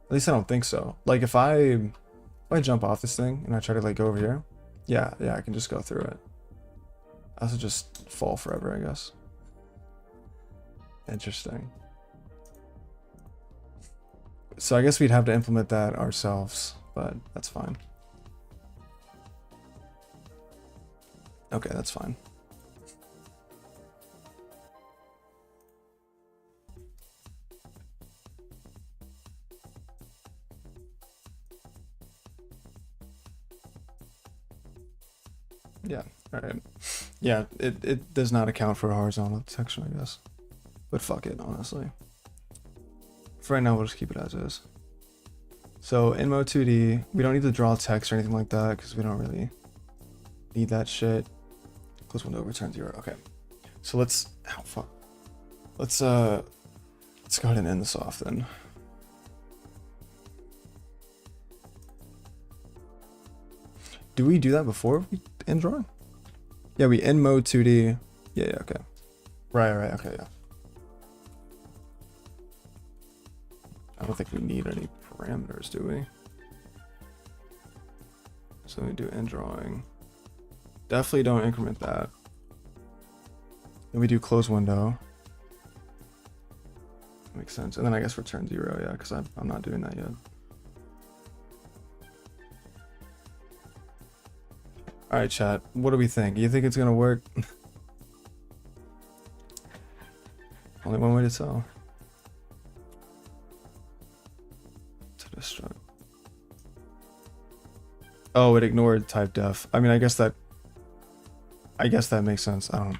At least I don't think so. Like if I jump off this thing and I try to like go over here, yeah, I can just go through it. I also just fall forever, I guess. Interesting. So I guess we'd have to implement that ourselves, but that's fine. Okay, that's fine. Yeah, all right. Yeah, it does not account for horizontal detection, I guess. But fuck it, honestly. For right now, we'll just keep it as is. So in mode 2D, we don't need to draw text or anything like that because we don't really need that shit. Close window, return 0. Okay. So let's, oh fuck. Let's go ahead and end this off then. Do we do that before we end drawing? Yeah, we end mode 2D. Yeah, okay. Right, okay, yeah. I don't think we need any parameters, do we? So we do end drawing. Definitely don't increment that. Then we do close window. Makes sense. And then I guess return 0, yeah, because I'm not doing that yet. All right, chat. What do we think? You think it's gonna work? Only one way to tell. To destruct. Oh, it ignored type def. I mean, I guess that makes sense. I don't know.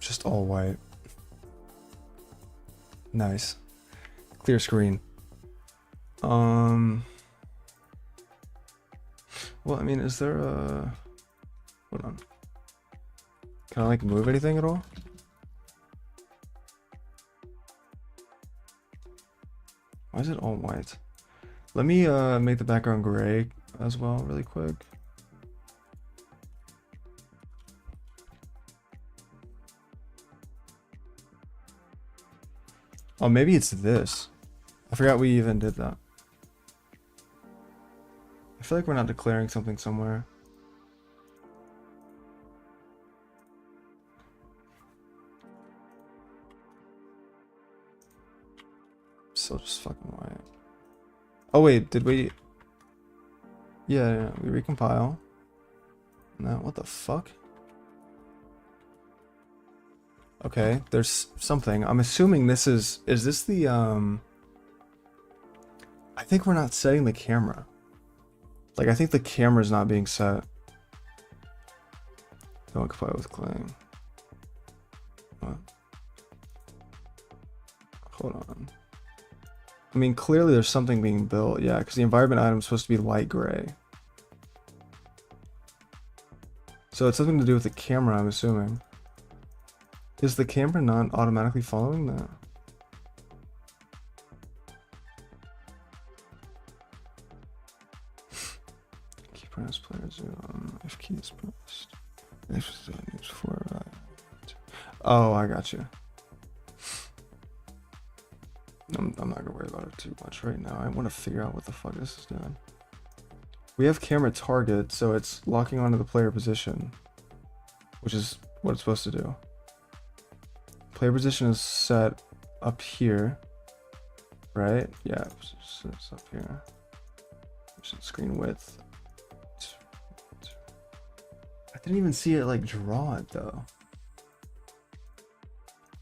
Just all white. Nice. Clear screen. Well, I mean, is there a... Hold on. Can I, like, move anything at all? Why is it all white? Let me make the background gray as well really quick. Oh, maybe it's this. I forgot we even did that. I feel like we're not declaring something somewhere. Still just fucking white. Oh wait, did we? Yeah, we recompile. No, what the fuck? Okay, there's something. I'm assuming this is this the I think we're not setting the camera. Like, I think the camera's not being set. Don't comply with claim. What? Hold on. I mean, clearly there's something being built. Yeah, because the environment item is supposed to be light gray. So it's something to do with the camera, I'm assuming. Is the camera not automatically following that? Key press player 0 if key is pressed. Oh, I got you. I'm not gonna worry about it too much right now. I want to figure out what the fuck this is doing. We have camera target, so it's locking onto the player position, which is what it's supposed to do. Player position is set up here, right? Yeah, it's up here. Screen width. I didn't even see it like draw it though.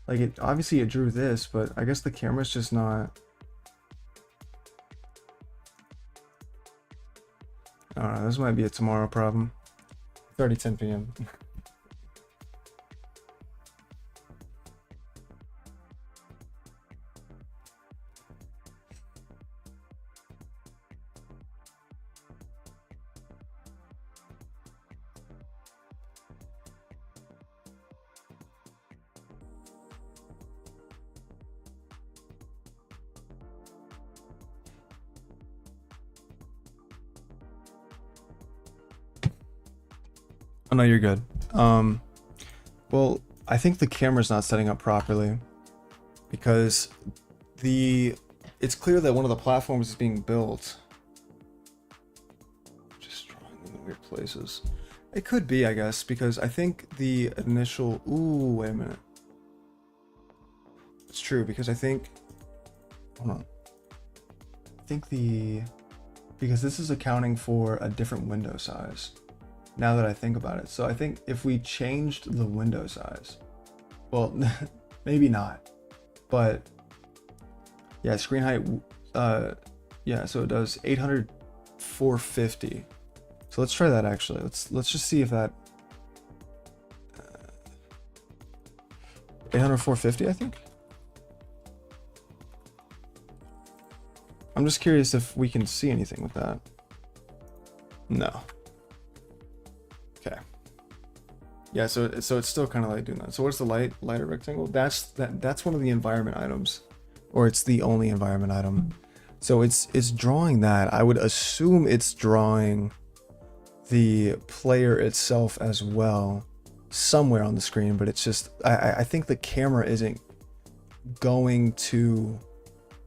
Like, it obviously it drew this, but I guess the camera's just not. I don't know, this might be a tomorrow problem. It's already 10 p.m. Oh no, you're good. Well, I think the camera's not setting up properly because it's clear that one of the platforms is being built. Just drawing them in weird places. It could be, I guess, because I think the initial. Ooh, wait a minute. It's true because I think. Hold on. I think because this is accounting for a different window size. Now that I think about it. So I think if we changed the window size, well, maybe not, but yeah, screen height, yeah, so it does 800 450. So let's try that actually. Let's just see if that 800 450, I think. I'm just curious if we can see anything with that. No. Okay. Yeah, so it's still kind of like doing that. So what's the lighter rectangle? That's one of the environment items, or it's the only environment item. So it's drawing that. I would assume it's drawing the player itself as well somewhere on the screen, but it's just I think the camera isn't going to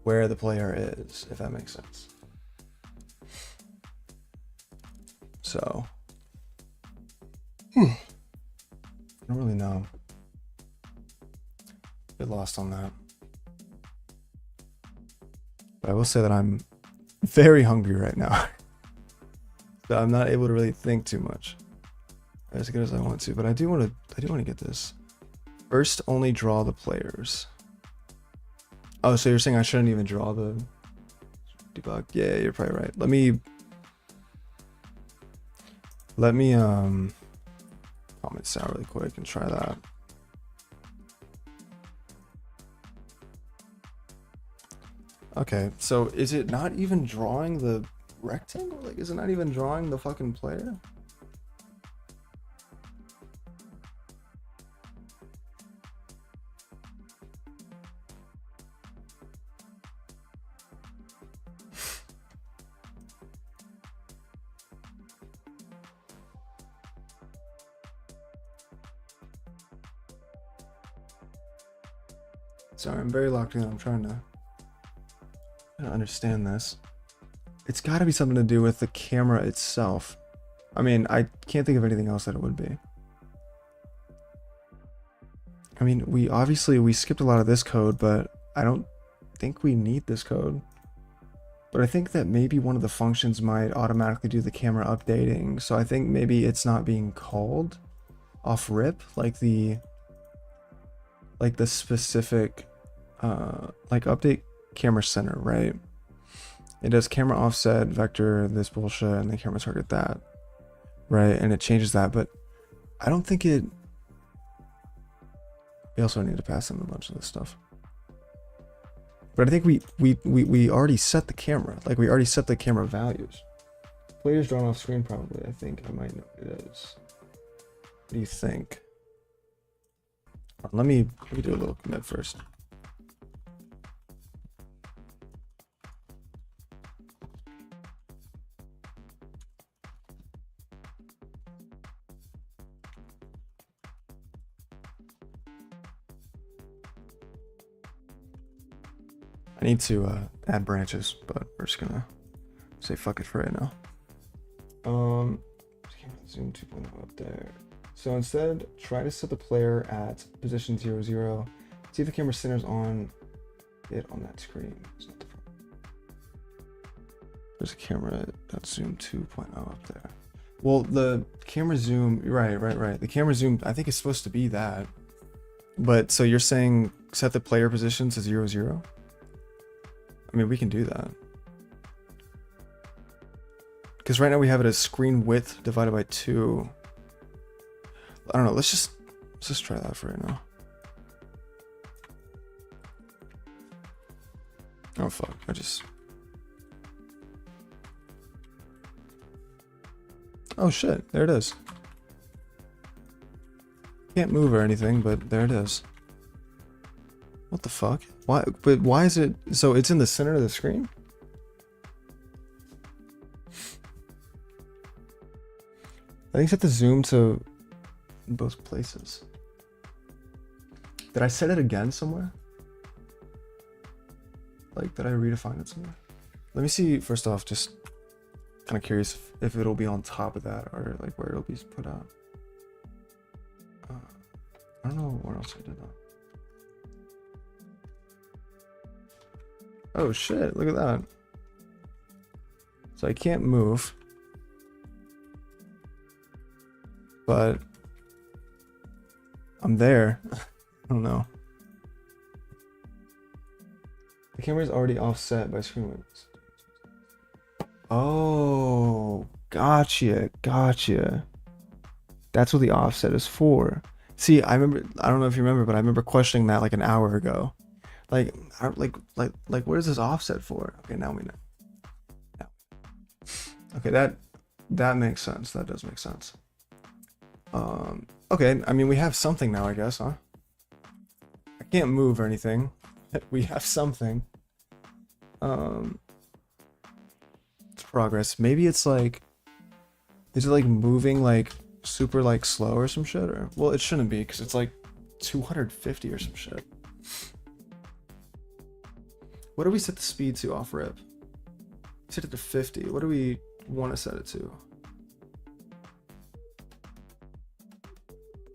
where the player is, if that makes sense. So I don't really know. Get lost on that. But I will say that I'm very hungry right now. So I'm not able to really think too much as good as I want to, but I do want to get this. First, only draw the players. Oh, so you're saying I shouldn't even draw the debug? Yeah, you're probably right. Let me comment sound really quick and try that. Okay, so is it not even drawing the rectangle? Like, is it not even drawing the fucking player? Sorry, I'm very locked in. I'm trying to understand this. It's got to be something to do with the camera itself. I mean, I can't think of anything else that it would be. I mean, we skipped a lot of this code, but I don't think we need this code. But I think that maybe one of the functions might automatically do the camera updating. So I think maybe it's not being called off rip, like the specific like update camera center, right? It does camera offset vector this bullshit and the camera target that, right? And it changes that, but I don't think it. We also need to pass in a bunch of this stuff, but I think we already set the camera, like we already set the camera values. Players drawn off screen, probably. I think I might know what it is. What do you think? Let me do a little commit first. I need to add branches, but we're just gonna say fuck it for right now. Zoom 2.0 up there. So instead, try to set the player at position 0, 0. See if the camera centers on it on that screen. There's a camera that's zoom 2.0 up there. Well, the camera zoom, right. The camera zoom, I think it's supposed to be that. But so you're saying set the player position to 0, 0? I mean, we can do that. Because right now we have it as screen width divided by 2. I don't know. Let's just try that for right now. Oh fuck! Oh shit! There it is. Can't move or anything, but there it is. What the fuck? Why? But why is it? So it's in the center of the screen? I think set the zoom to both places. Did I set it again somewhere? Like, did I redefine it somewhere? Let me see, first off, just kind of curious if it'll be on top of that or like where it'll be put out. I don't know where else I did that. Oh shit, look at that. So I can't move. But I'm there. I don't know. The camera is already offset by screen widths. Oh, gotcha. That's what the offset is for. See, I remember, I don't know if you remember, but I remember questioning that like an hour ago. Like, what is this offset for? Okay, now we know. Yeah. Okay, that makes sense. That does make sense. Okay, I mean, we have something now, I guess, huh? I can't move or anything. We have something. It's progress. Maybe it's like, is it like moving like super like slow or some shit? Or, well, it shouldn't be because it's like 250 or some shit. What do we set the speed to off rip? Set it to 50. What do we want to set it to?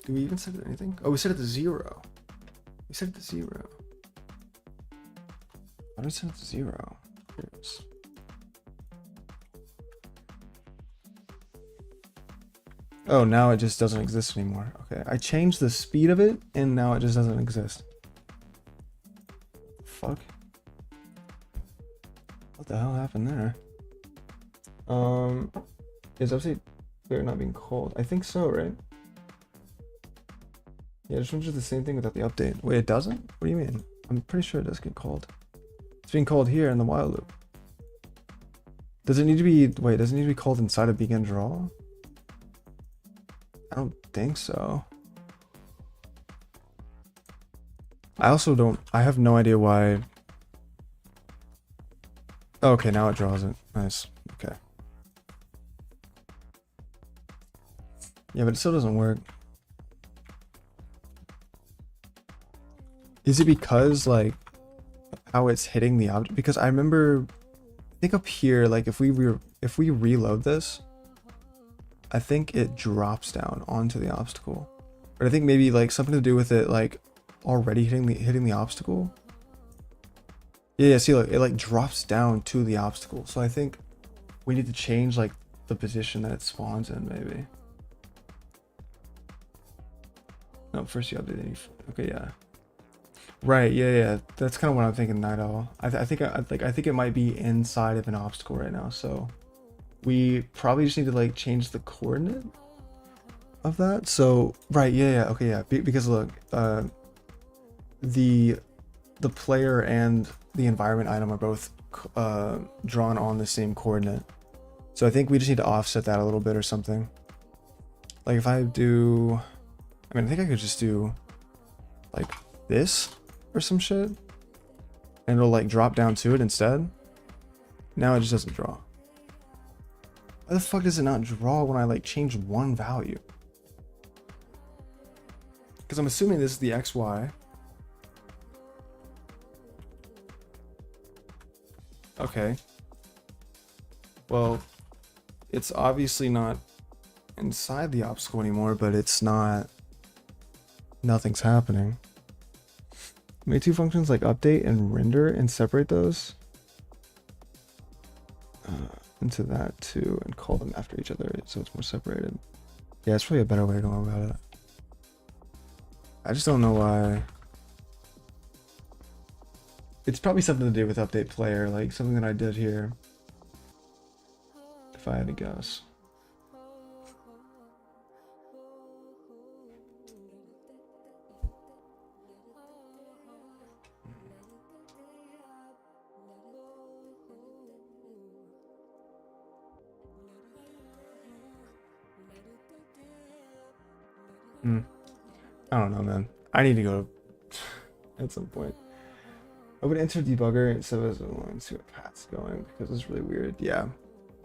Do we even set it to anything? Oh, we set it to 0. We set it to 0. Why do we set it to 0? Here's... Oh, now it just doesn't exist anymore. Okay, I changed the speed of it, and now it just doesn't exist. Fuck. What the hell happened there? Is update clear not being called? I think so, right? Yeah, just do the same thing without the update. Wait, it doesn't? What do you mean? I'm pretty sure it does get called. It's being called here in the while loop. Does it need to be, wait, does it need to be called inside of begin draw? I don't think so. I also don't, I have no idea why. Oh, okay, now it draws it. Nice. Okay. Yeah, but it still doesn't work. Is it because like how it's hitting the object? Because I remember, I think up here, like if we reload this, I think it drops down onto the obstacle. But I think maybe like something to do with it like already hitting the obstacle. Yeah, see, look, it like drops down to the obstacle. So I think we need to change like the position that it spawns in, maybe. No, first you update any. Okay, yeah. Right, yeah. That's kind of what I'm thinking, Night Owl. I think it might be inside of an obstacle right now. So we probably just need to like change the coordinate of that. So right, yeah. Okay, yeah. Because look, the player and the environment item are both drawn on the same coordinate. So I think we just need to offset that a little bit or something. Like if I do, I mean, I think I could just do like this or some shit, and it'll like drop down to it instead. Now it just doesn't draw. Why the fuck does it not draw when I like change one value? Because I'm assuming this is the XY. Okay. Well, it's obviously not inside the obstacle anymore, but it's not, nothing's happening. Make two functions like update and render and separate those into that too and call them after each other so it's more separated. Yeah, it's probably a better way to go about it. I just don't know why. It's probably something to do with update player, like something that I did here. If I had to guess. I don't know, man. I need to go at some point. I would enter debugger instead of and see what path's going because it's really weird. Yeah,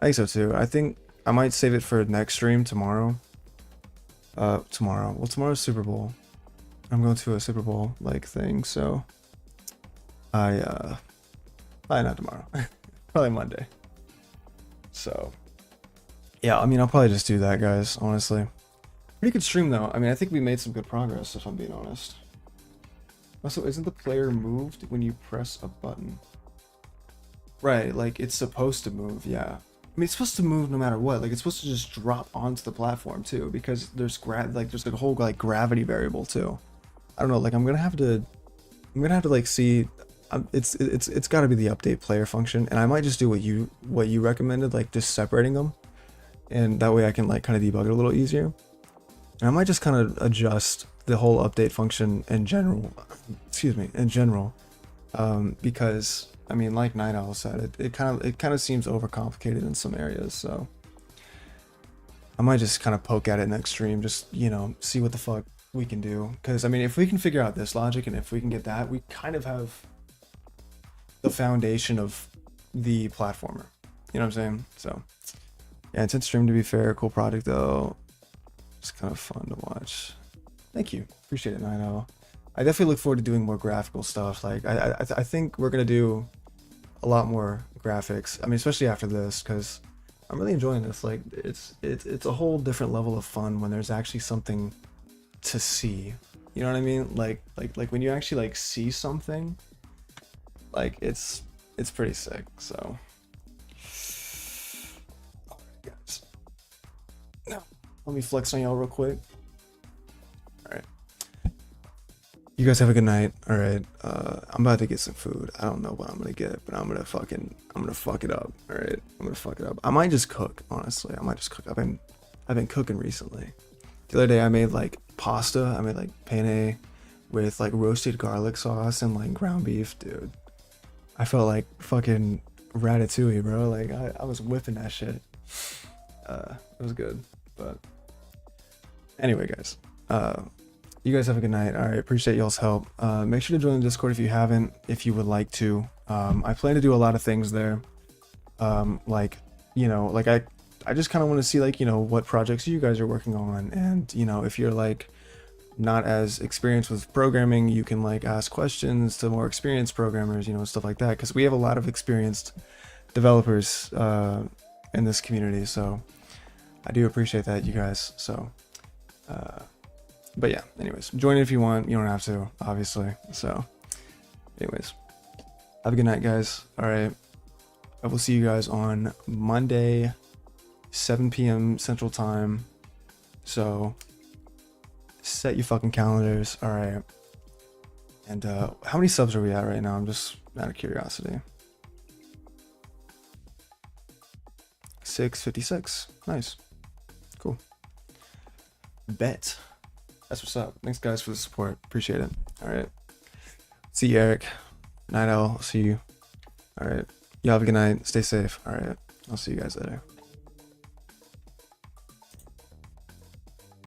I think so too. I think I might save it for next stream tomorrow. Tomorrow. Well, tomorrow's Super Bowl. I'm going to a Super Bowl like thing, so probably not tomorrow. Probably Monday. So yeah, I mean, I'll probably just do that, guys. Honestly, pretty good stream though. I mean, I think we made some good progress, if I'm being honest. Also, isn't the player moved when you press a button? Right, like it's supposed to move, yeah. I mean, it's supposed to move no matter what. Like it's supposed to just drop onto the platform too, because there's there's a whole like gravity variable too. I don't know. Like I'm gonna have to like see it's got to be the update player function, and I might just do what you recommended, like just separating them, and that way I can like kind of debug it a little easier. And I might just kind of adjust the whole update function in general, excuse me, in general, because I mean, like Night Owl said, it kind of seems overcomplicated in some areas, so I might just kind of poke at it next stream, just, you know, see what the fuck we can do. Because I mean, if we can figure out this logic and if we can get that, we kind of have the foundation of the platformer. You know what I'm saying? So yeah, intense stream, to be fair. Cool project though. It's kind of fun to watch. Thank you, appreciate it, Night Owl. I definitely look forward to doing more graphical stuff. Like I think we're gonna do a lot more graphics. I mean, especially after this, because I'm really enjoying this. Like it's a whole different level of fun when there's actually something to see. You know what I mean? Like when you actually like see something, like it's pretty sick. So alright guys, now let me flex on y'all real quick. All right, you guys have a good night. All right, I'm about to get some food. I don't know what I'm gonna get, but I'm gonna fuck it up. All right, I'm gonna fuck it up. I might just cook, honestly. I might just cook. I've been cooking recently. The other day I made like pasta. I made like penne with like roasted garlic sauce and like ground beef, dude. I felt like fucking Ratatouille, bro. Like I was whipping that shit. It was good. But anyway, guys, you guys have a good night. All right, appreciate y'all's help. Make sure to join the Discord if you haven't, if you would like to. I plan to do a lot of things there. Like, you know, like I just kind of want to see, like, you know, what projects you guys are working on, and you know, if you're like not as experienced with programming, you can like ask questions to more experienced programmers, you know, stuff like that, because we have a lot of experienced developers in this community, so I do appreciate that, you guys. So but yeah, anyways, join it if you want. You don't have to, obviously. So anyways, have a good night, guys. All right, I will see you guys on Monday, 7 p.m. Central Time. So set your fucking calendars. All right. And how many subs are we at right now? I'm just out of curiosity. 656. Nice. Cool. Bet. That's what's up. Thanks, guys, for the support. Appreciate it. All right. See you, Eric. Night Owl. See you. All right. Y'all have a good night. Stay safe. All right. I'll see you guys later.